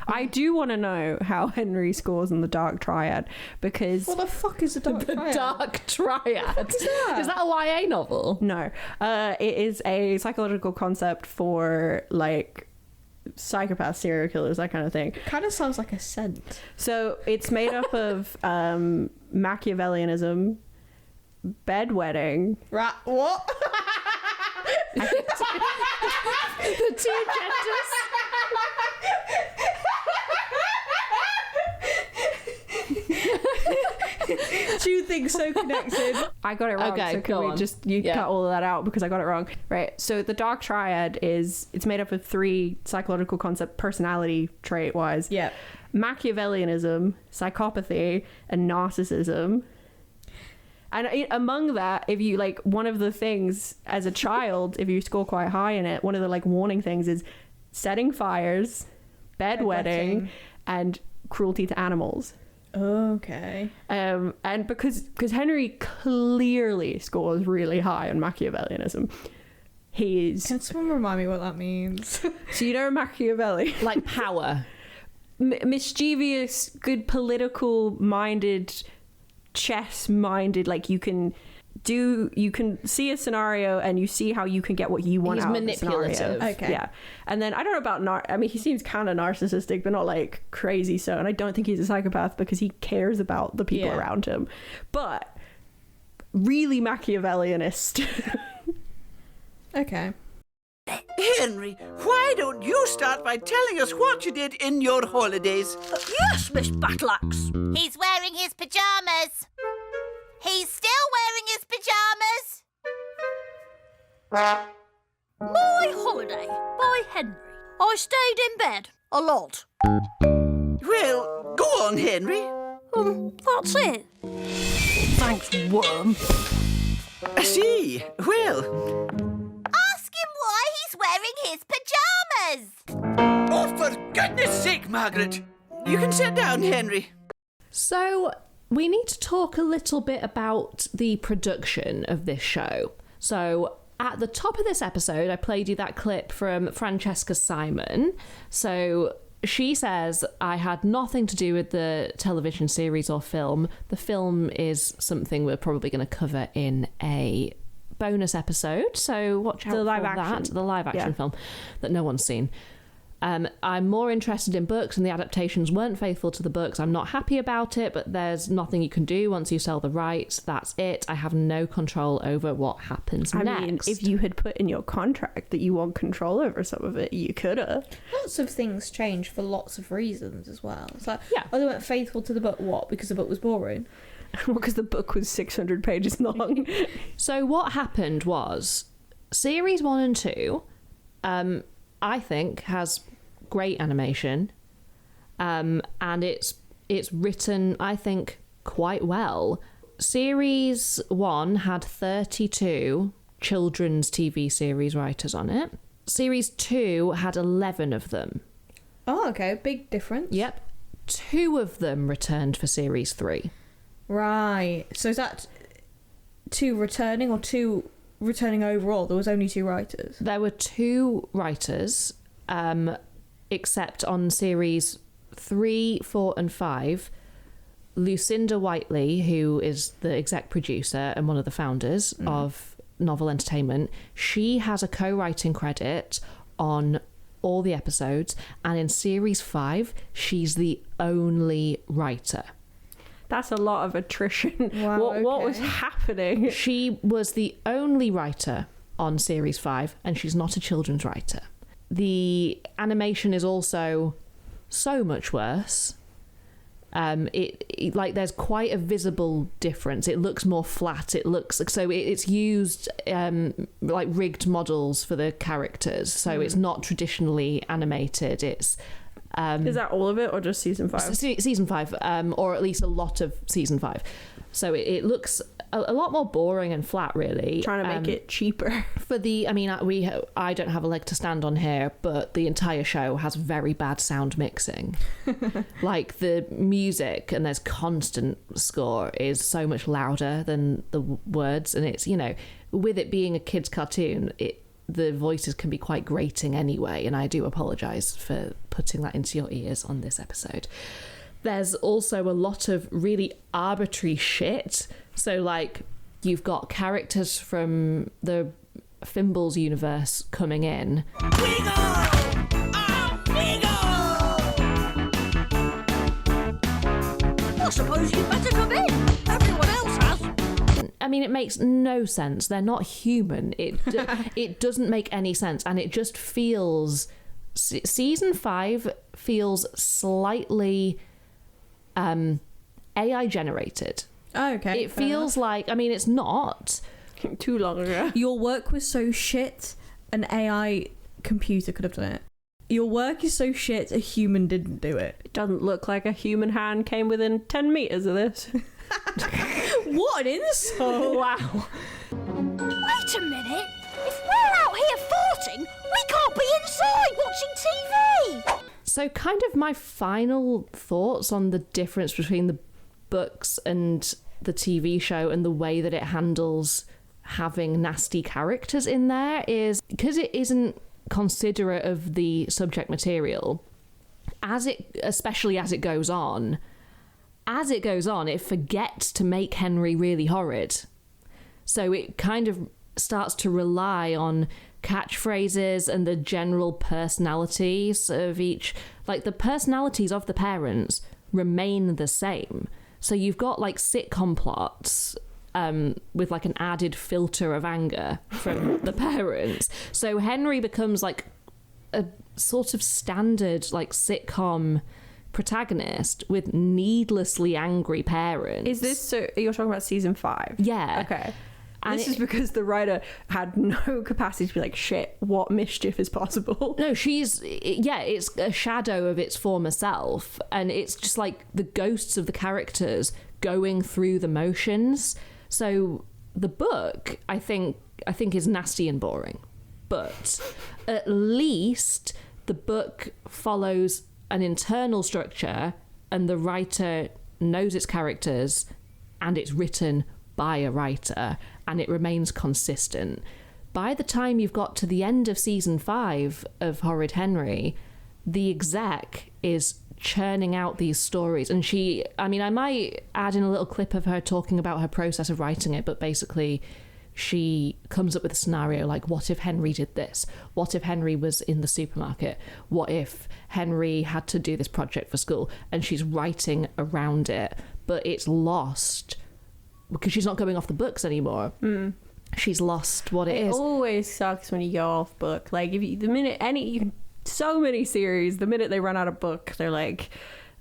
I do want to know how Henry scores in the Dark Triad, because... What the fuck is the Dark Triad? Dark Triad? What is that? Is that a YA novel? No. It is a psychological concept for, like, psychopaths, serial killers, that kind of thing. It kind of sounds like a scent. So it's made up of Machiavellianism, bedwetting. Right, what? The two genders. Two things so connected. I got it wrong. Okay, so can we just cut all of that out because I got it wrong. Right. So the Dark Triad it's made up of 3 psychological concept, personality trait wise. Yeah. Machiavellianism, psychopathy, and narcissism. And among that, if you like, one of the things as a child, if you score quite high in it, one of the like warning things is setting fires, bedwetting, and cruelty to animals. Okay. And because Henry clearly scores really high on Machiavellianism, he's... Can someone remind me what that means? So you know Machiavelli? Like power. Mischievous, good political-minded, chess-minded, like you can see a scenario and you see how you can get what you want out of the scenario. He's manipulative. Okay. Yeah. And then I don't know about he seems kind of narcissistic, but not like crazy so. And I don't think he's a psychopath because he cares about the people around him. But really Machiavellianist. Okay. Henry, why don't you start by telling us what you did in your holidays? Yes, Miss Batlax. He's wearing his pyjamas. He's still wearing his pyjamas. My holiday by Henry. I stayed in bed a lot. Well, go on, Henry. That's it. Thanks, worm. I see. Well... Ask him why he's wearing his pyjamas. Oh, for goodness sake, Margaret. You can sit down, Henry. So, we need to talk a little bit about the production of this show. So, at the top of this episode, I played you that clip from Francesca Simon. So, she says, I had nothing to do with the television series or film. The film is something we're probably going to cover in a bonus episode. So, watch out for that. The live action film that no one's seen. I'm more interested in books, and the adaptations weren't faithful to the books. I'm not happy about it, but there's nothing you can do once you sell the rights. That's it. I have no control over what happens next. I mean, if you had put in your contract that you want control over some of it, you could have. Lots of things change for lots of reasons as well. It's like, they weren't faithful to the book. What? Because the book was boring? Because the book was 600 pages long. So what happened was, series 1 and 2, I think, has great animation, and it's written, I think, quite well. Series 1 had 32 children's TV series writers on it. Series 2 had 11 of them. Oh, okay, big difference. Yep. 2 of them returned for Series 3. Right. So is that 2 returning or 2 returning overall? There was only 2 writers. There were 2 writers, except on series 3, 4 and 5, Lucinda Whiteley, who is the exec producer and one of the founders of Novel Entertainment, she has a co-writing credit on all the episodes, and in series 5 she's the only writer. That's a lot of attrition. Wow, What was happening? She was the only writer on series 5, and she's not a children's writer. The animation is also so much worse. It like there's quite a visible difference. It looks more flat. It looks so it's used like rigged models for the characters. So it's not traditionally animated. It's is that all of it, or just season 5? Season 5, or at least a lot of season 5. So it looks a lot more boring and flat, really. Trying to make it cheaper. I don't have a leg to stand on here, but the entire show has very bad sound mixing. Like the music, and there's constant score, is so much louder than the words, and it's, with it being a kid's cartoon, the voices can be quite grating anyway, and I do apologise for putting that into your ears on this episode. There's also a lot of really arbitrary shit. So, like, you've got characters from the Fimbles universe coming in. I suppose you'd better come in. Everyone else has. I mean, it makes no sense. They're not human. It doesn't make any sense, and it just feels... Season 5 feels slightly AI generated. Oh, okay. It feels like, it's not. Too long ago. Your work was so shit, an AI computer could have done it. your work is so shit, a human didn't do it. It doesn't look like a human hand came within 10 meters of this. What an insult! Wow. Wait a minute. If we're out here farting, we can't be inside watching TV. So kind of my final thoughts on the difference between the books and the TV show and the way that it handles having nasty characters in there is because it isn't considerate of the subject material, especially as it goes on, it forgets to make Henry really horrid. So it kind of starts to rely on catchphrases and the general personalities of each. Like, the personalities of the parents remain the same. So you've got, like, sitcom plots with, like, an added filter of anger from the parents. So Henry becomes, like, a sort of standard, like, sitcom protagonist with needlessly angry parents. Is this, so you're talking about season 5? Yeah. Okay. And this is because the writer had no capacity to be like, shit, what mischief is possible? No, it's a shadow of its former self, and it's just like the ghosts of the characters going through the motions. So the book, I think is nasty and boring, but at least the book follows an internal structure, and the writer knows its characters, and it's written by a writer, and it remains consistent. By the time you've got to the end of season 5 of Horrid Henry, the exec is churning out these stories, and I might add in a little clip of her talking about her process of writing it, but basically she comes up with a scenario like, what if Henry did this? What if Henry was in the supermarket? What if Henry had to do this project for school? And she's writing around it, but it's lost because she's not going off the books anymore. She's lost what it is. It always sucks when you go off book. Like, so many series, the minute they run out of book, they're like,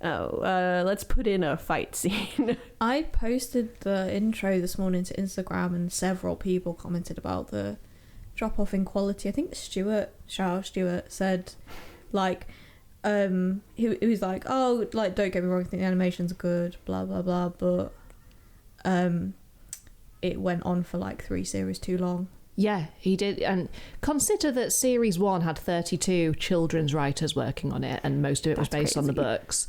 let's put in a fight scene. I posted the intro this morning to Instagram, and several people commented about the drop off in quality. I think Stuart said, like, he was like, oh, like, don't get me wrong, I think the animation's good, blah blah blah, but it went on for like 3 series too long. Yeah, he did. And consider that series 1 had 32 children's writers working on it, and most of it was based on the books.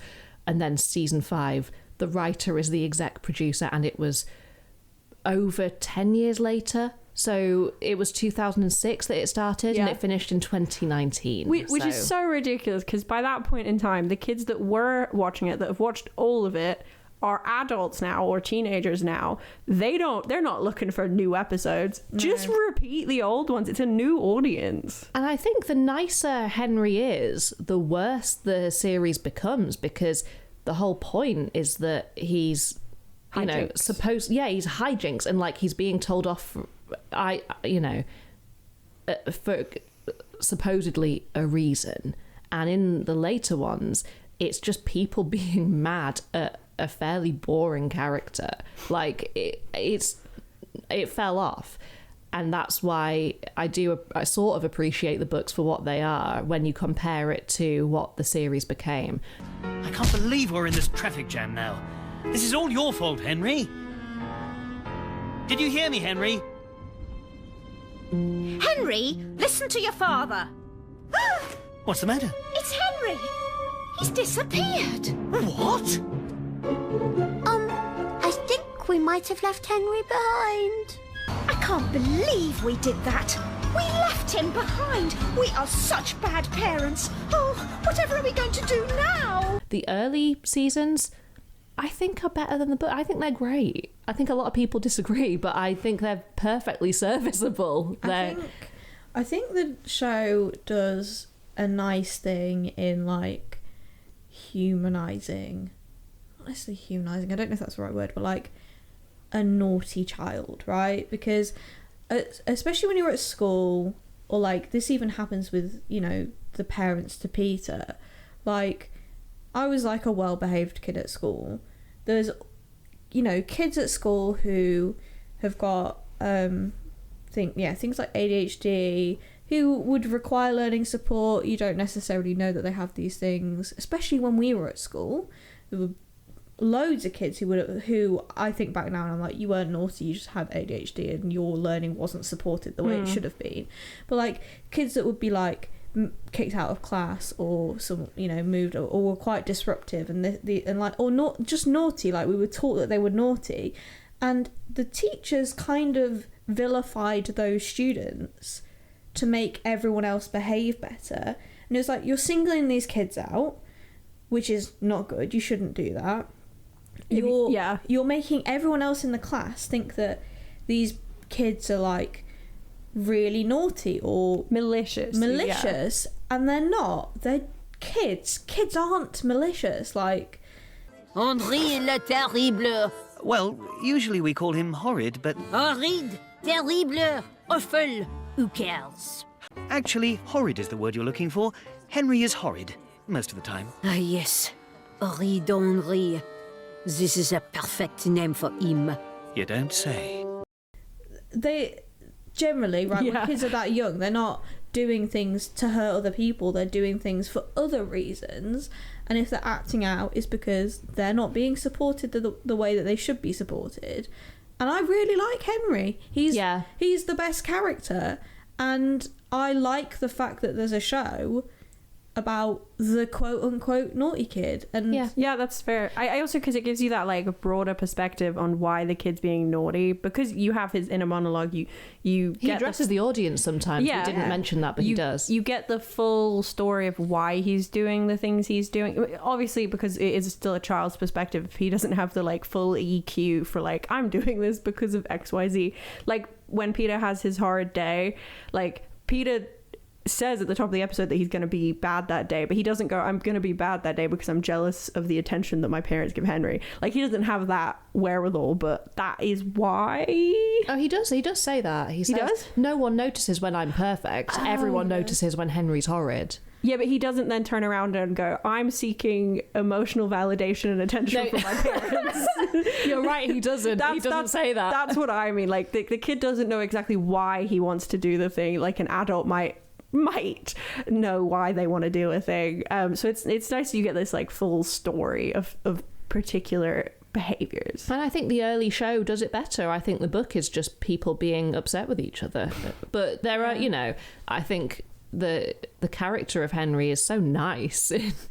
And then season 5, the writer is the exec producer, and it was over 10 years later. So it was 2006 that it started, and it finished in 2019. Which is so ridiculous, because by that point in time, the kids that were watching it, that have watched all of it, are adults now or teenagers now. They're not looking for new episodes. No. Just repeat the old ones. It's a new audience. And I think the nicer Henry is, the worse the series becomes, because the whole point is that he's he's hijinks, and like he's being told off for supposedly a reason. And in the later ones, it's just people being mad at a fairly boring character. Like it fell off, and that's why I sort of appreciate the books for what they are when you compare it to what the series became. I can't believe we're in this traffic jam now. This is all your fault, Henry. Did you hear me, Henry? Henry, listen to your father. What's the matter? It's Henry. He's disappeared. What? I think we might have left Henry behind. I can't believe we did that. We left him behind. We are such bad parents. Oh, whatever are we going to do now? The early seasons, I think, are better than the book. I think they're great. I think a lot of people disagree, but I think they're perfectly serviceable. I think the show does a nice thing in, like, humanizing. Not necessarily humanizing, I don't know if that's the right word, but like a naughty child, right? Because especially when you're at school, or like this even happens with, the parents to Peter. Like, I was like a well-behaved kid at school. There's kids at school who have got things like ADHD, who would require learning support. You don't necessarily know that they have these things, especially when we were at school. There were loads of kids who I think back now and I'm like, you weren't naughty, you just had ADHD and your learning wasn't supported the way it should have been. But like kids that would be like kicked out of class or some, you know, moved or were quite disruptive and like, or not just naughty, like we were taught that they were naughty, and the teachers kind of vilified those students to make everyone else behave better. And it was like, you're singling these kids out, which is not good. You shouldn't do that. You're making everyone else in the class think that these kids are like really naughty or malicious, and they're not. They're kids. Kids aren't malicious. Like Henry le terrible. Well, usually we call him Horrid, but... Horrid, terrible, awful, who cares? Actually, horrid is the word you're looking for. Henry is horrid, most of the time. Ah, yes. Horrid Henry. This is a perfect name for him. You don't say. They generally, right, when kids are that young, they're not doing things to hurt other people. They're doing things for other reasons. And if they're acting out, it's because they're not being supported the way that they should be supported. And I really like Henry. He's the best character. And I like the fact that there's a show about the quote-unquote naughty kid. And yeah, that's fair. I also, because it gives you that like a broader perspective on why the kid's being naughty, because you have his inner monologue. He addresses the audience sometimes. Yeah, he didn't mention that, but he does. You get the full story of why he's doing the things he's doing. Obviously, because it is still a child's perspective, he doesn't have the like full EQ for like, I'm doing this because of XYZ. Like when Peter has his horrid day, like Peter says at the top of the episode that he's going to be bad that day, but he doesn't go, I'm going to be bad that day because I'm jealous of the attention that my parents give Henry. Like he doesn't have that wherewithal, but that is why. Oh, he does say that. He says, no one notices when I'm perfect. Everyone notices when Henry's horrid. Yeah, but he doesn't then turn around and go, I'm seeking emotional validation and attention from my parents. You're right, he doesn't. He doesn't say that. That's what I mean. Like the kid doesn't know exactly why he wants to do the thing. Like an adult might know why they want to do a thing. So it's nice that you get this like full story of particular behaviors. And I think the early show does it better. I think the book is just people being upset with each other. But there are, you know, I think the character of Henry is so nice. It's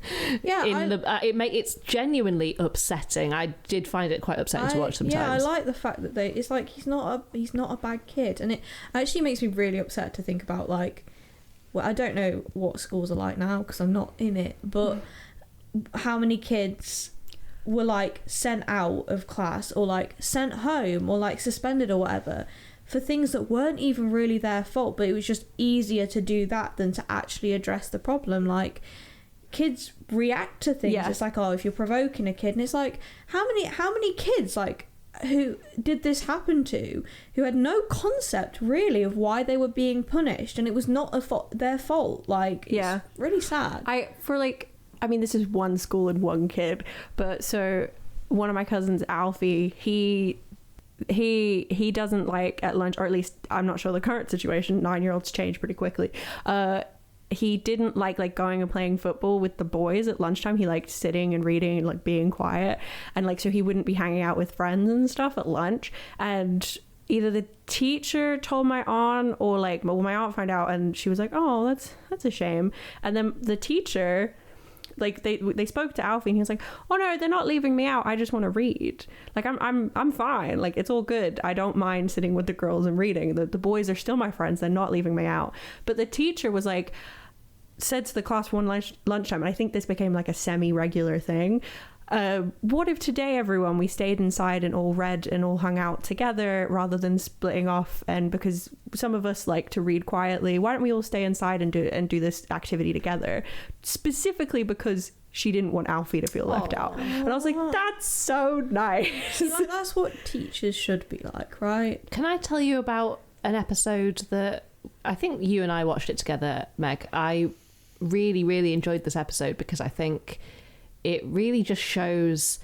genuinely upsetting. I did find it quite upsetting to watch sometimes. Yeah, I like the fact that it's like he's not a bad kid, and it actually makes me really upset to think about like. Well, I don't know what schools are like now because I'm not in it, but how many kids were like sent out of class or like sent home or like suspended or whatever for things that weren't even really their fault, but it was just easier to do that than to actually address the problem. Like kids react to things. It's like, oh, if you're provoking a kid, and it's like how many kids like who did this happen to, who had no concept really of why they were being punished, and it was not their fault. Like it's really sad. I mean, this is one school and one kid, but so one of my cousins, Alfie, he doesn't like at lunch, or at least I'm not sure the current situation, 9-year-olds change pretty quickly. He didn't like going and playing football with the boys at lunchtime. He liked sitting and reading and like being quiet, and like so he wouldn't be hanging out with friends and stuff at lunch. And either the teacher told my aunt, or like my aunt found out, and she was like, oh, that's a shame. And then the teacher, like they spoke to Alfie, and he was like, oh no, they're not leaving me out, I just want to read. Like I'm fine, like it's all good, I don't mind sitting with the girls and reading. The boys are still my friends, they're not leaving me out. But the teacher was like, said to the class one lunchtime, and I think this became like a semi-regular thing, what if today everyone we stayed inside and all read and all hung out together rather than splitting off? And because some of us like to read quietly, why don't we all stay inside and do this activity together? Specifically because she didn't want Alfie to feel left out. And I was like, that's so nice. Like, that's what teachers should be like, right? Can I tell you about an episode that I think you and I watched it together, Meg? I really, really enjoyed this episode because I think it really just shows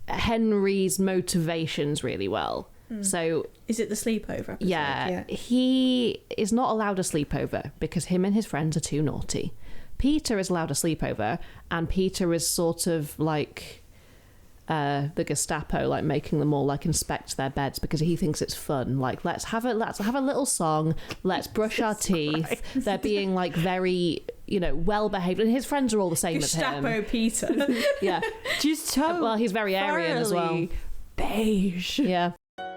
Henry's motivations really well. So is it the sleepover episode? Yeah, he is not allowed a sleepover because him and his friends are too naughty. Peter is allowed a sleepover, and Peter is sort of like the Gestapo, like making them all like inspect their beds because he thinks it's fun. Like, let's have a little song, let's brush our teeth. They're being like very, well behaved, and his friends are all the same as him. Gestapo Peter. Yeah, just so well, he's very Aryan as well. Beige. Yeah. What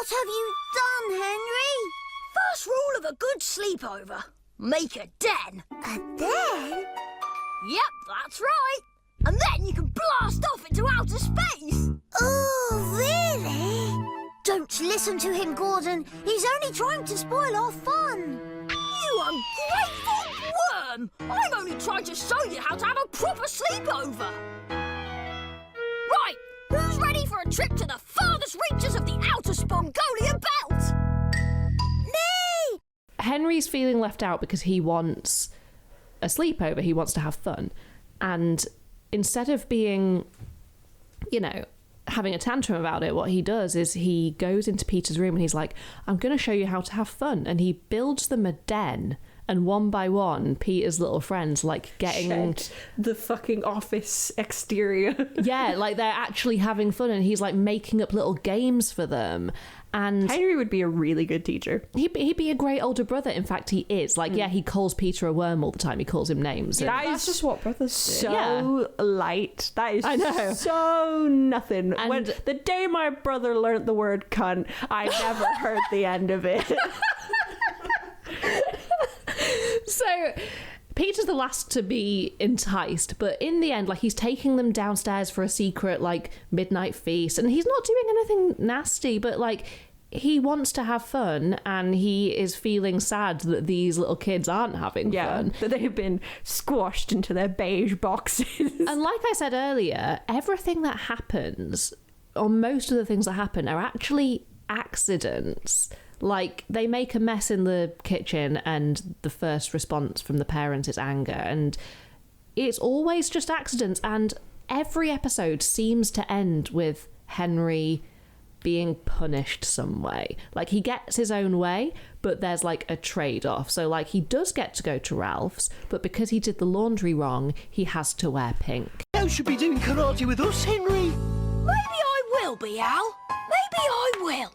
have you done, Henry? First rule of a good sleepover: make a den. A den? Yep, that's right. And then you can blast off into outer space. Oh, really? Don't listen to him, Gordon. He's only trying to spoil our fun. You ungrateful worm! I'm only trying to show you how to have a proper sleepover. Right, who's ready for a trip to the farthest reaches of the outer Spongolia belt? Me! Henry's feeling left out because he wants a sleepover. He wants to have fun. And instead of being, having a tantrum about it, what he does is he goes into Peter's room and he's like, I'm going to show you how to have fun. And he builds them a den. And one by one, Peter's little friends, like, getting... the fucking office exterior. Yeah, like, they're actually having fun. And he's, like, making up little games for them. And Henry would be a really good teacher. He'd be a great older brother. In fact, he is. Like, yeah, he calls Peter a worm all the time. He calls him names. That's just what brothers do. So Yeah. light. That is I know. so nothing. And- When the day my brother learnt the word cunt, I never heard the end of it. So Peter's the last to be enticed, but in the end, like, he's taking them downstairs for a secret, like, midnight feast, and he's not doing anything nasty, but, like, he wants to have fun, and he is feeling sad that these little kids aren't having fun. That they have been squashed into their beige boxes. And like I said earlier, everything that happens, or most of the things that happen, are actually accidents. Like, they make a mess in the kitchen and the first response from the parents is anger, and it's always just accidents. And every episode seems to end with Henry being punished some way. Like, he gets his own way, but there's like a trade-off. So, like, he does get to go to Ralph's, but because he did the laundry wrong, he has to wear pink. You should be doing karate with us, Henry. Maybe I will be, Al. Maybe I will.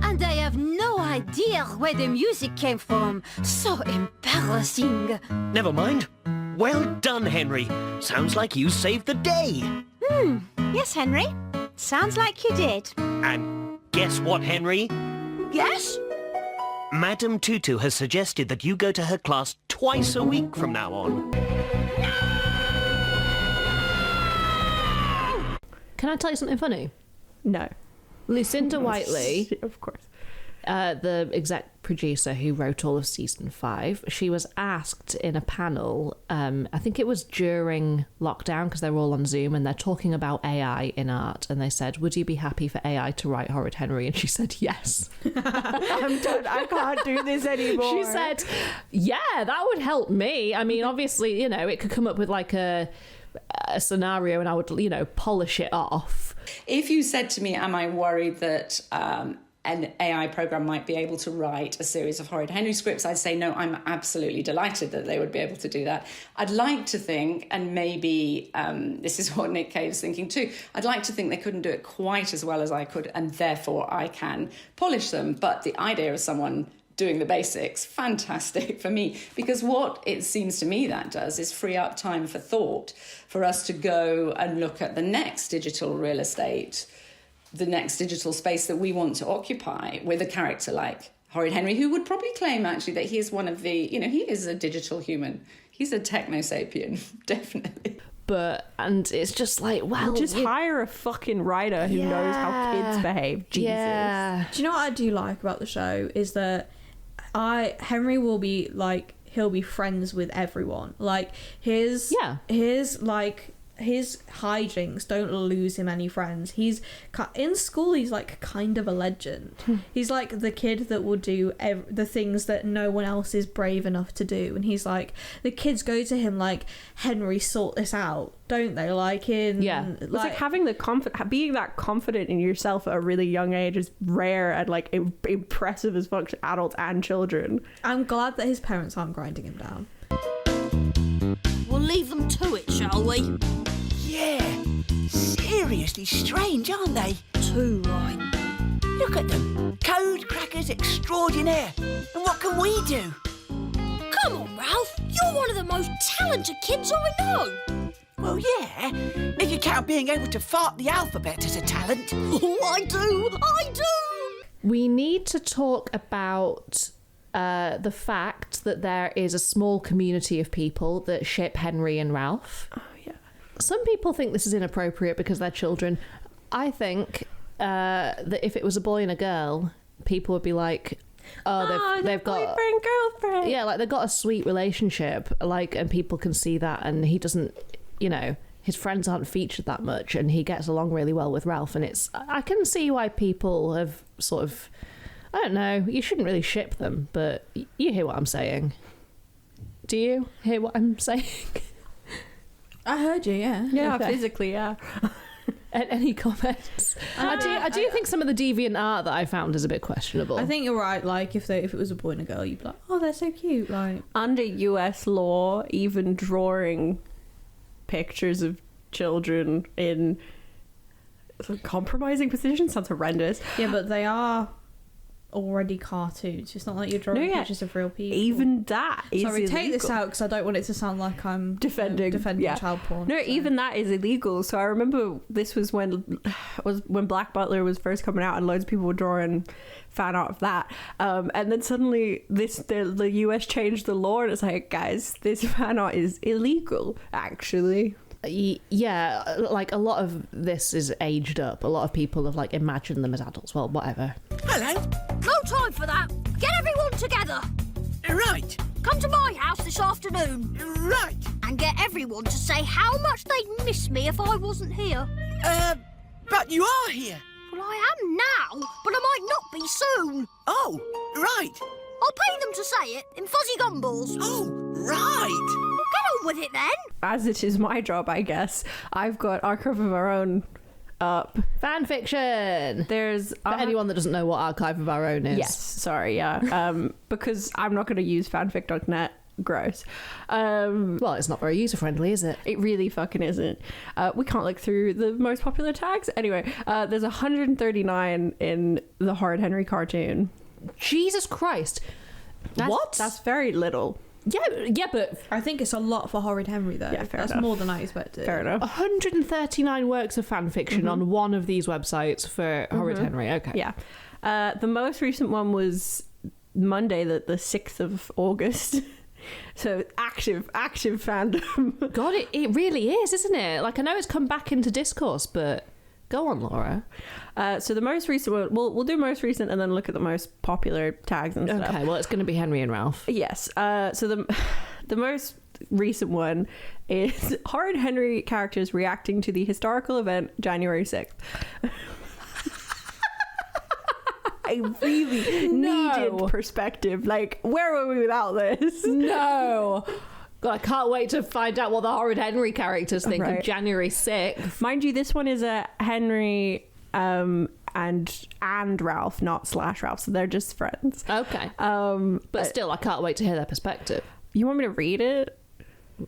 And I have no idea where the music came from. So embarrassing. Never mind. Well done, Henry. Sounds like you saved the day. Yes, Henry. Sounds like you did. And guess what, Henry? Yes? Madame Tutu has suggested that you go to her class twice a week from now on. Can I tell you something funny? No. Lucinda Whiteley, of course, the exec producer who wrote all of season 5, she was asked in a panel, I think it was during lockdown because they were all on Zoom, and they're talking about AI in art, and they said, would you be happy for AI to write Horrid Henry? And she said yes. I'm done. I can't do this anymore. She said, yeah, that would help me. I mean, obviously, it could come up with like a scenario and I would, polish it off. If you said to me, am I worried that an AI program might be able to write a series of Horrid Henry scripts, I'd say no, I'm absolutely delighted that they would be able to do that. I'd like to think, and maybe this is what Nick Cave's thinking too, I'd like to think they couldn't do it quite as well as I could, and therefore I can polish them. But the idea of someone doing the basics, fantastic for me, because what it seems to me that does is free up time for thought, for us to go and look at the next digital real estate, the next digital space that we want to occupy with a character like Horrid Henry, who would probably claim actually that he is one of the, he is a digital human. He's a techno-sapien, definitely. And it's just like, well, just hire a fucking writer who knows how kids behave. Jesus. Yeah. Do you know what I do like about the show is that Henry will be like, he'll be friends with everyone. Like his like his hijinks don't lose him any friends. He's in school, he's like kind of a legend. He's like the kid that will do the things that no one else is brave enough to do, and he's like, the kids go to him like, Henry, sort this out, don't they? Like it's like having the being that confident in yourself at a really young age is rare and like impressive as fuck to adults and children. I'm glad that his parents aren't grinding him down. We'll leave them to it, shall we? Yeah, seriously strange, aren't they? Too right. Look at them, code crackers extraordinaire. And what can we do? Come on, Ralph. You're one of the most talented kids I know. Well, yeah, if you count being able to fart the alphabet as a talent. Oh, I do. We need to talk about the fact that there is a small community of people that ship Henry and Ralph. Oh, yeah. Some people think this is inappropriate because they're children. I think that if it was a boy and a girl, people would be like, they've got boyfriend, girlfriend. Yeah, like they've got a sweet relationship, like, and people can see that, and he doesn't, his friends aren't featured that much, and he gets along really well with Ralph, and I can see why people have sort of, I don't know, you shouldn't really ship them, but you hear what I'm saying. Do you hear what I'm saying? I heard you, yeah. Yeah, Okay. physically, yeah. Any comments? I do think some of the deviant art that I found is a bit questionable. I think you're right. Like if it was a boy and a girl, you'd be like, oh, they're so cute. Like under US law, even drawing pictures of children in compromising positions sounds horrendous. Yeah, but they are already cartoons. It's not like you're drawing pictures of real people. Even that is Sorry, illegal. take this out because I don't want it to sound like I'm defending child porn. No, even that is illegal. So I remember this was when Black Butler was first coming out, and loads of people were drawing fan art of that. And then suddenly the US changed the law, and it's like, guys, this fan art is illegal, actually. Yeah, like a lot of this is aged up. A lot of people have like imagined them as adults. Well, whatever. Hello. No time for that. Get everyone together. Right. Come to my house this afternoon. Right. And get everyone to say how much they'd miss me if I wasn't here. But you are here. Well, I am now, but I might not be soon. Oh, right. I'll pay them to say it in fuzzy gumballs. Oh, right. Well, get on with it then. As it is my job, I guess, I've got Archive of Our Own up. Fan fiction. There's for anyone that doesn't know what Archive of Our Own is. Yes, sorry, yeah. Because I'm not going to use fanfic.net. Gross. Well, it's not very user friendly, is it? It really fucking isn't. We can't look through the most popular tags. Anyway, there's 139 in the Horrid Henry cartoon. Jesus Christ. What? That's very little. Yeah, but I think it's a lot for Horrid Henry, though. Yeah, fair That's enough. more than I expected. Fair enough. 139 works of fan fiction on one of these websites for Horrid Henry. Okay. Yeah. The most recent one was Monday, the 6th of August. So active fandom. God, it really is, isn't it? Like, I know it's come back into discourse, but go on, Laura. So the most recent one, we'll do most recent and then look at the most popular tags and stuff. Okay, well, it's going to be Henry and Ralph. Yes. So the most recent one is Horrid Henry characters reacting to the historical event January 6th. I really needed perspective. Like, where were we without this? No. God, I can't wait to find out what the Horrid Henry characters think of January 6th. Mind you, this one is a Henry and Ralph, not / Ralph, so they're just friends. Okay. But still, I can't wait to hear their perspective. You want me to read it?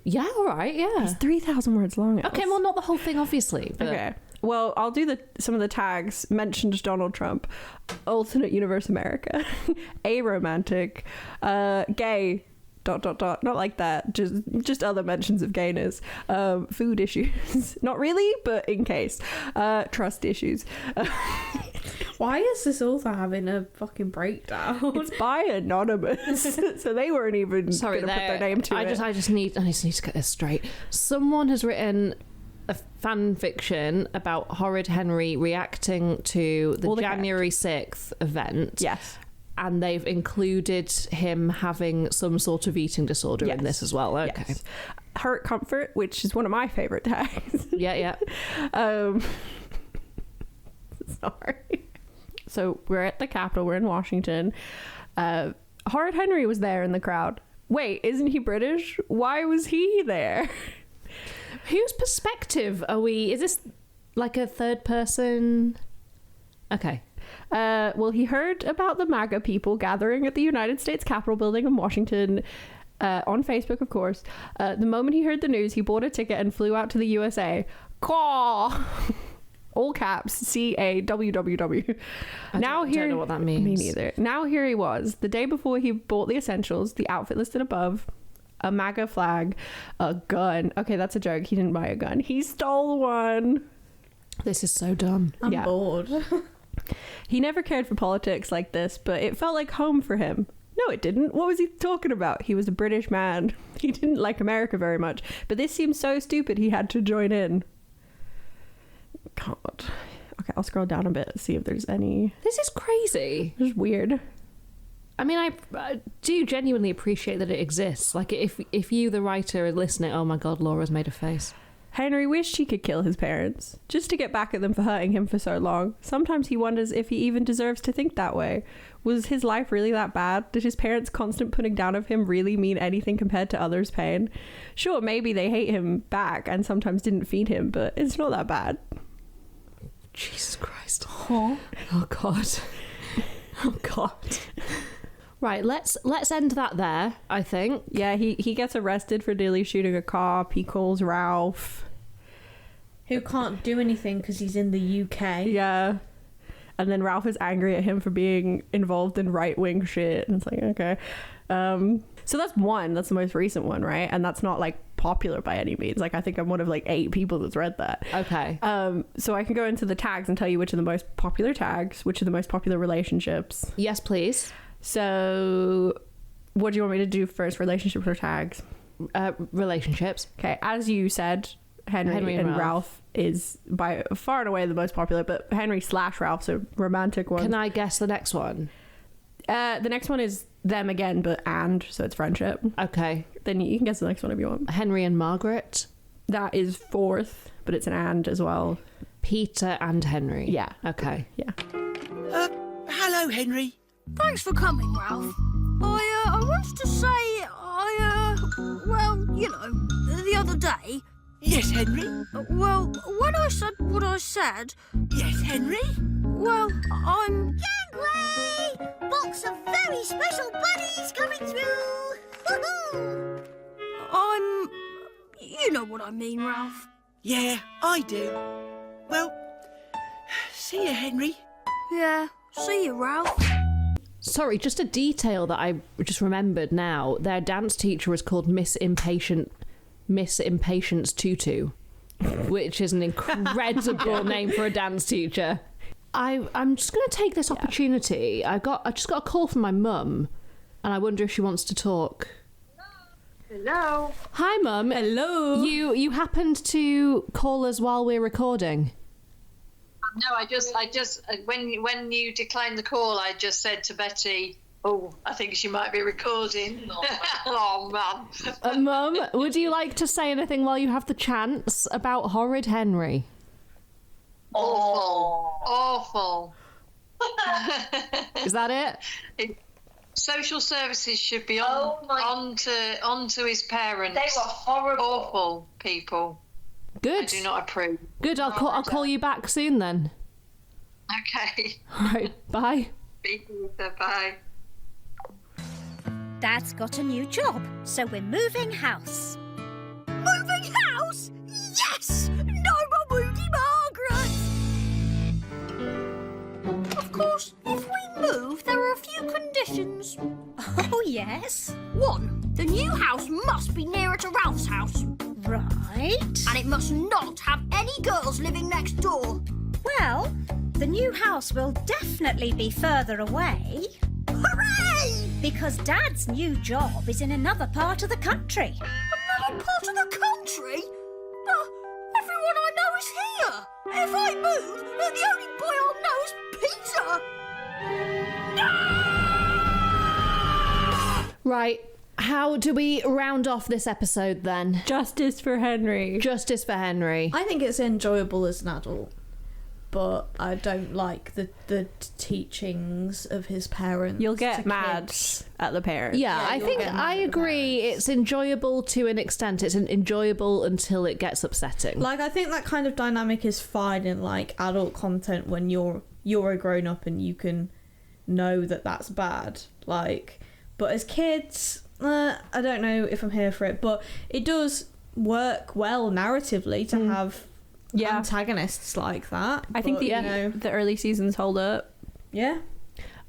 Yeah, all right, yeah. It's 3,000 words long. Okay, well, not the whole thing, obviously. But... Okay. Well, I'll do some of the tags. Mentioned Donald Trump, alternate universe America, aromantic, gay, ... Not like that. Just other mentions of gayness. Food issues. Not really, but in case. Trust issues. Why is this author having a fucking breakdown? It's by Anonymous, so they weren't even Sorry, going to put their name to it. I just need to get this straight. Someone has written a fan fiction about Horrid Henry reacting to the January 6th event. Yes. And they've included him having some sort of eating disorder in this as well. Okay. Yes. Hurt Comfort, which is one of my favorite tags. Yeah. Sorry. So we're at the Capitol. We're in Washington. Horrid Henry was there in the crowd. Wait, isn't he British? Why was he there? Whose perspective are we? Is this like a third person? Okay. Well, he heard about the MAGA people gathering at the United States Capitol building in Washington on Facebook, of course. The moment he heard the news, he bought a ticket and flew out to the USA. Caw! All caps, CAWWW. I don't know what that means. Me neither. Now here he was, the day before he bought the essentials, the outfit listed above, a MAGA flag, a gun. Okay, that's a joke. He didn't buy a gun. He stole one. This is so dumb. I'm bored. He never cared for politics like this, but it felt like home for him. No, it didn't. What was he talking about? He was a British man. He didn't like America very much, but this seemed so stupid he had to join in. God. Okay, I'll scroll down a bit, see if there's any. This is crazy. It's weird. I mean, I do genuinely appreciate that it exists. Like, if you, the writer, are listening, oh my God, Laura's made a face. Henry wished he could kill his parents, just to get back at them for hurting him for so long. Sometimes he wonders if he even deserves to think that way. Was his life really that bad? Did his parents' constant putting down of him really mean anything compared to others' pain? Sure, maybe they hate him back and sometimes didn't feed him, but it's not that bad. Jesus Christ. Oh God. Oh God. Right, let's end that there, I think. Yeah, he gets arrested for nearly shooting a cop. He calls Ralph, who can't do anything because he's in the UK. Yeah. And then Ralph is angry at him for being involved in right-wing shit. And it's like, okay. So that's one. That's the most recent one, right? And that's not like popular by any means. Like, I think I'm one of like 8 people that's read that. Okay. So I can go into the tags and tell you which are the most popular tags, which are the most popular relationships. Yes, please. So what do you want me to do first, relationships or tags? Relationships. Okay, as you said, Henry and Ralph is by far and away the most popular, but Henry / Ralph's a romantic one. Can I guess the next one? The next one is them again, but so it's friendship. Okay. Then you can guess the next one if you want. Henry and Margaret. That is 4th, but it's an and as well. Peter and Henry. Yeah. Okay. Yeah. Hello, Henry. Thanks for coming, Ralph. I wanted to say, well, you know, the other day. Yes, Henry? Well, when I said what I said... Yes, Henry? Well, I'm... Gangway! Box of very special buddies coming through! Woohoo! I'm... You know what I mean, Ralph. Yeah, I do. Well, see you, Henry. Yeah, see you, Ralph. Sorry, just a detail that I just remembered now. Their dance teacher was called Miss Impatience Tutu, which is an incredible name for a dance teacher. I'm just going to take this opportunity. I just got a call from my mum, and I wonder if she wants to talk. Hello. Hi, Mum. Hello. You happened to call us while we're recording. No, I just when you declined the call, I just said to Betty, "Oh, I think she might be recording." Oh, Mum. Mum, would you like to say anything while you have the chance about Horrid Henry? Awful. Is that it? Social services should be on to his parents. They were horrible. Awful people. Good. I do not approve. Good. I'll call you back soon then. Okay. All right. Bye. Speak later. Bye. Dad's got a new job, so we're moving house. Moving house? Yes! No more Woody Margaret! Of course, if we move, there are a few conditions. Oh, yes? 1. The new house must be nearer to Ralph's house. Right. And it must not have any girls living next door. Well, the new house will definitely be further away. Hooray! Because Dad's new job is in another part of the country. Another part of the country? Everyone I know is here. If I move, then the only boy I'll know is Peter. Right. How do we round off this episode then? Justice for Henry. Justice for Henry. I think it's enjoyable as an adult, but I don't like the teachings of his parents. You'll get mad at the parents. Yeah, I think I agree. It's enjoyable to an extent. It's enjoyable until it gets upsetting. Like, I think that kind of dynamic is fine in like adult content when you're a grown up and you can know that that's bad. Like, but as kids, I don't know if I'm here for it. But it does work well narratively to have antagonists like that. I think the early seasons hold up. Yeah.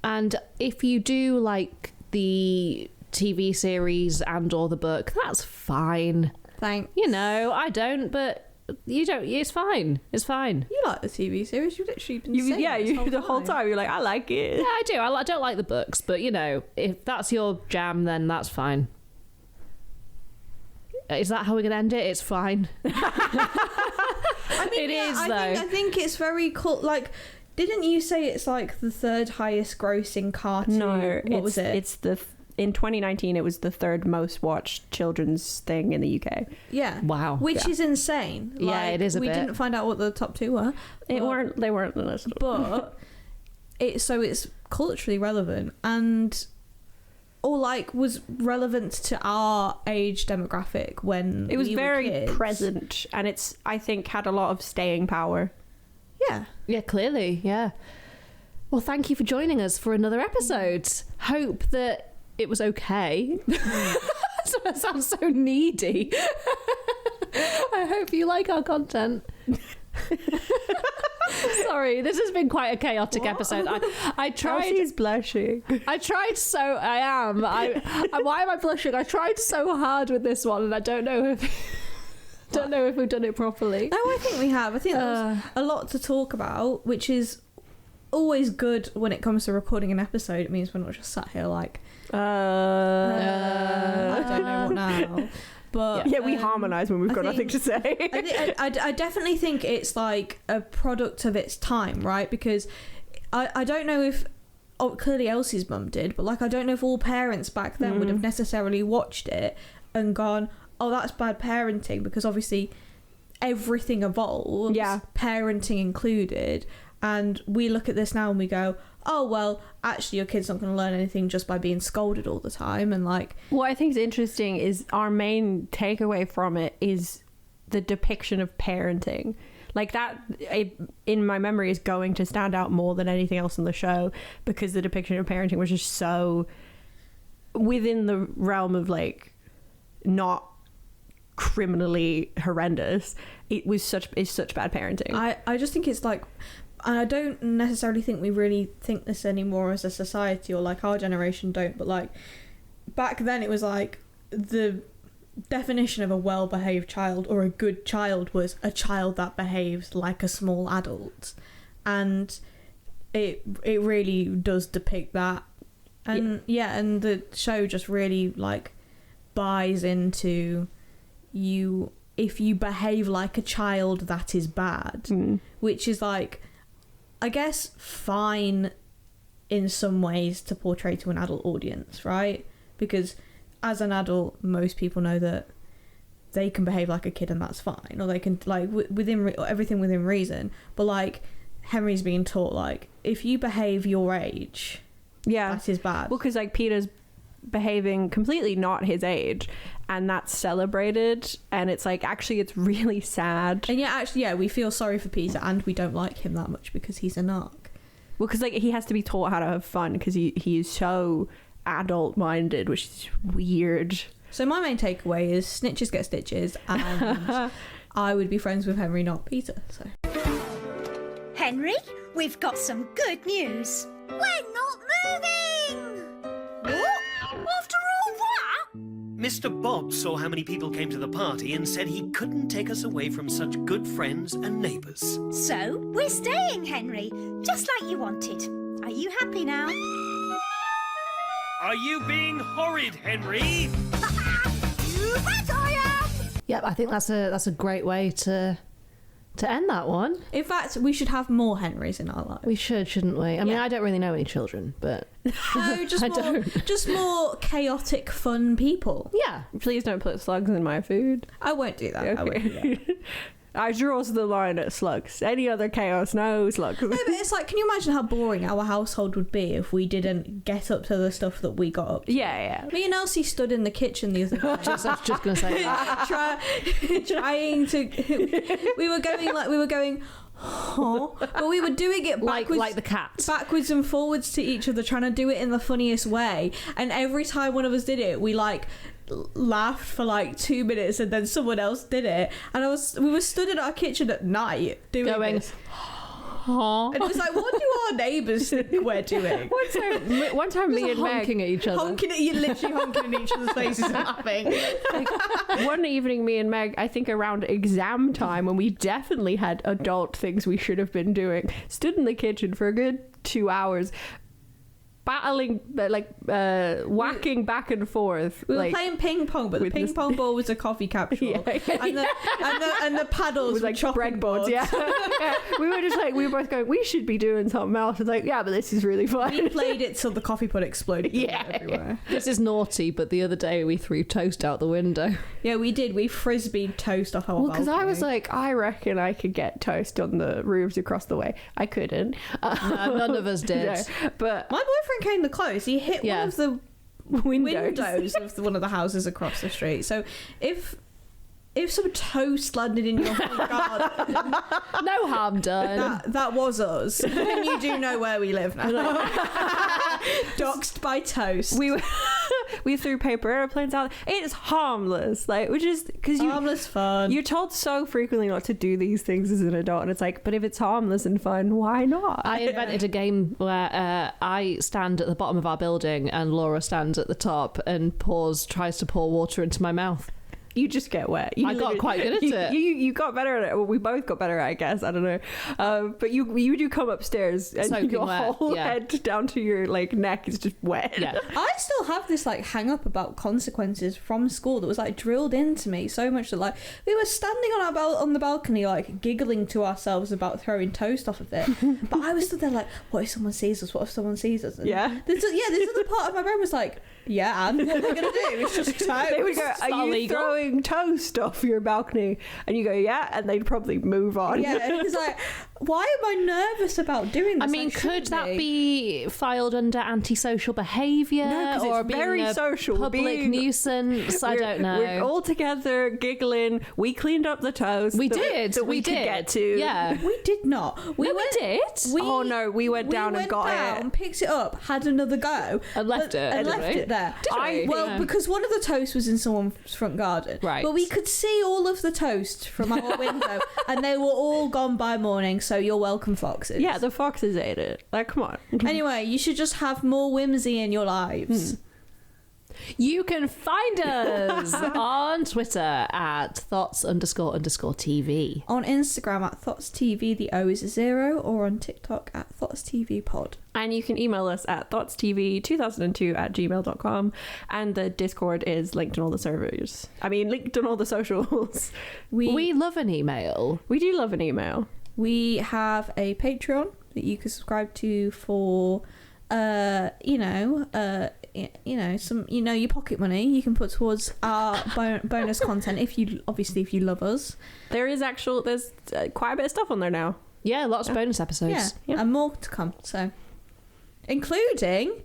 And if you do like the TV series and or the book, that's fine. Thanks. You know, I don't, but you don't. It's fine. It's fine. You like the TV series? You literally been saying the whole time you're like, I like it. Yeah, I do. I don't like the books, but you know, if that's your jam, then that's fine. Is that how we're gonna end it? It's fine. I mean, I think it's very cool. Like, didn't you say it's like the third highest grossing cartoon? No, what was it? It's in 2019 it was the third most watched children's thing in the UK. Yeah. Wow. Which is insane. Yeah, like, it is a we bit. didn't find out what the top two were. They weren't the list. But it's culturally relevant and was relevant to our age demographic when it was we very were kids. present, and it's, I think, had a lot of staying power. Yeah, clearly, yeah. Well, thank you for joining us for another episode. Hope that it was okay. That sounds so needy. I hope you like our content. Sorry, this has been quite a chaotic episode. I tried. Elsie's blushing. I tried so. I am. Why am I blushing? I tried so hard with this one, and I don't know if. Don't know if we've done it properly. No, I think we have. I think there's a lot to talk about, which is always good when it comes to recording an episode. It means we're not just sat here like, I don't know what now. But yeah, we harmonise when we've got nothing to say. I definitely think it's like a product of its time, right? Because I don't know if clearly Elsie's mum did, but like I don't know if all parents back then would have necessarily watched it and gone, oh, that's bad parenting, because obviously everything evolves, parenting included, and we look at this now and we go, oh, well, actually your kid's not going to learn anything just by being scolded all the time. And like, what I think is interesting is our main takeaway from it is the depiction of parenting. Like that, in my memory, is going to stand out more than anything else on the show, because the depiction of parenting was just so within the realm of like not criminally horrendous. It's such bad parenting. I just think it's like, and I don't necessarily think we really think this anymore as a society, or like our generation don't, but like back then it was like the definition of a well-behaved child or a good child was a child that behaves like a small adult, and it really does depict that. And and the show just really like buys into you. If you behave like a child, that is bad, which is like, I guess, fine in some ways to portray to an adult audience, right? Because as an adult, most people know that they can behave like a kid and that's fine, or they can like everything within reason. But like Henry's being taught, like, if you behave your age, that is bad. Well, because like Peter's behaving completely not his age, and that's celebrated, and it's like, actually it's really sad. And we feel sorry for Peter, and we don't like him that much because he's a narc. Well, because like he has to be taught how to have fun because he is so adult minded, which is weird. So my main takeaway is snitches get stitches, and I would be friends with Henry, not Peter. So Henry, we've got some good news. We're not moving! What? After all that? Mr. Bob saw how many people came to the party and said he couldn't take us away from such good friends and neighbours. So, we're staying, Henry, just like you wanted. Are you happy now? Are you being horrid, Henry? You bet I am! Yep, I think that's a great way to to end that one. In fact, we should have more Henrys in our lives. We should, shouldn't we? I mean, I don't really know any children, but no, just more chaotic, fun people. Yeah. Please don't put slugs in my food. I won't do that. Okay. I won't do that. I draws the line at slugs. Any other chaos, no slugs. No, but it's like, can you imagine how boring our household would be if we didn't get up to the stuff that we got up to? Yeah. Me and Elsie stood in the kitchen the other day. I was just going to say that. trying to... We were going... Oh, but we were doing it backwards, like the cat, backwards and forwards to each other, trying to do it in the funniest way. And every time one of us did it, we like laughed for like 2 minutes, and then someone else did it. And we were stood in our kitchen at night doing this. And it was like, what do our neighbours think we're doing? One time me and Meg honking at each other. Literally honking in each other's faces and laughing. One evening, me and Meg, I think around exam time, when we definitely had adult things we should have been doing, stood in the kitchen for a good 2 hours, battling, whacking back and forth. We were playing ping pong, but the ping pong ball was a coffee capsule, and the paddles was like chopping breadboards. Yeah. we were both going, we should be doing something else. It's like, yeah, but this is really fun. We played it till the coffee pot exploded. Everywhere. This is naughty, but the other day we threw toast out the window. Yeah, we did. We frisbeed toast off our balcony. Because I was like, I reckon I could get toast on the roofs across the way. I couldn't. No, none of us did. No. But my boyfriend came the close. He hit one of the windows of one of the houses across the street. So if some toast landed in your front garden, no harm done. That was us. And you do know where we live now. Doxed by toast. We threw paper airplanes out. It's harmless, which is because harmless fun. You're told so frequently not to do these things as an adult, and it's like, but if it's harmless and fun, why not? I invented a game where I stand at the bottom of our building and Laura stands at the top and tries to pour water into my mouth. You just get wet. I got quite good at it. You got better at it. Well, we both got better at it, I guess. I don't know. But you do come upstairs and your whole head down to your neck is just wet. Yeah. I still have this hang up about consequences from school that was drilled into me so much that we were standing on the balcony giggling to ourselves about throwing toast off of it. But I was stood there what if someone sees us? What if someone sees us? And this other part of my brain was yeah, and what are we going to do? It's just toast. They would go, are you throwing toast off your balcony? And you go, yeah, and they'd probably move on. Yeah, it's why am I nervous about doing this? I mean, could that be filed under antisocial behaviour? No, or it's very social. Public nuisance? I don't know. We're all together giggling. We cleaned up the toast. We did. We did. Could get to. Yeah. We did not. We did. We went down and got it. Picked it up, had another go. And left it there. Because one of the toasts was in someone's front garden. Right. But we could see all of the toast from our window and they were all gone by morning, so you're welcome, foxes. Yeah, the foxes ate it. Come on. Anyway, you should just have more whimsy in your lives. You can find us on Twitter at thoughts__TV. On Instagram at ThoughtsTV, the O is a 0, or on TikTok at ThoughtsTVPod. And you can email us at thoughtstv2002@gmail.com, and the Discord is linked on all the servers. Linked on all the socials. We love an email. We do love an email. We have a Patreon that you can subscribe to for some your pocket money you can put towards our bonus content if you love us. There's quite a bit of stuff on there now. Yeah, lots of bonus episodes. Yeah, and more to come. So, including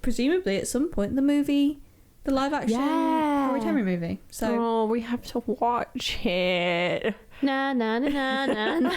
presumably at some point the live action Horrid Henry movie. So we have to watch it. Na Na Na Na Na.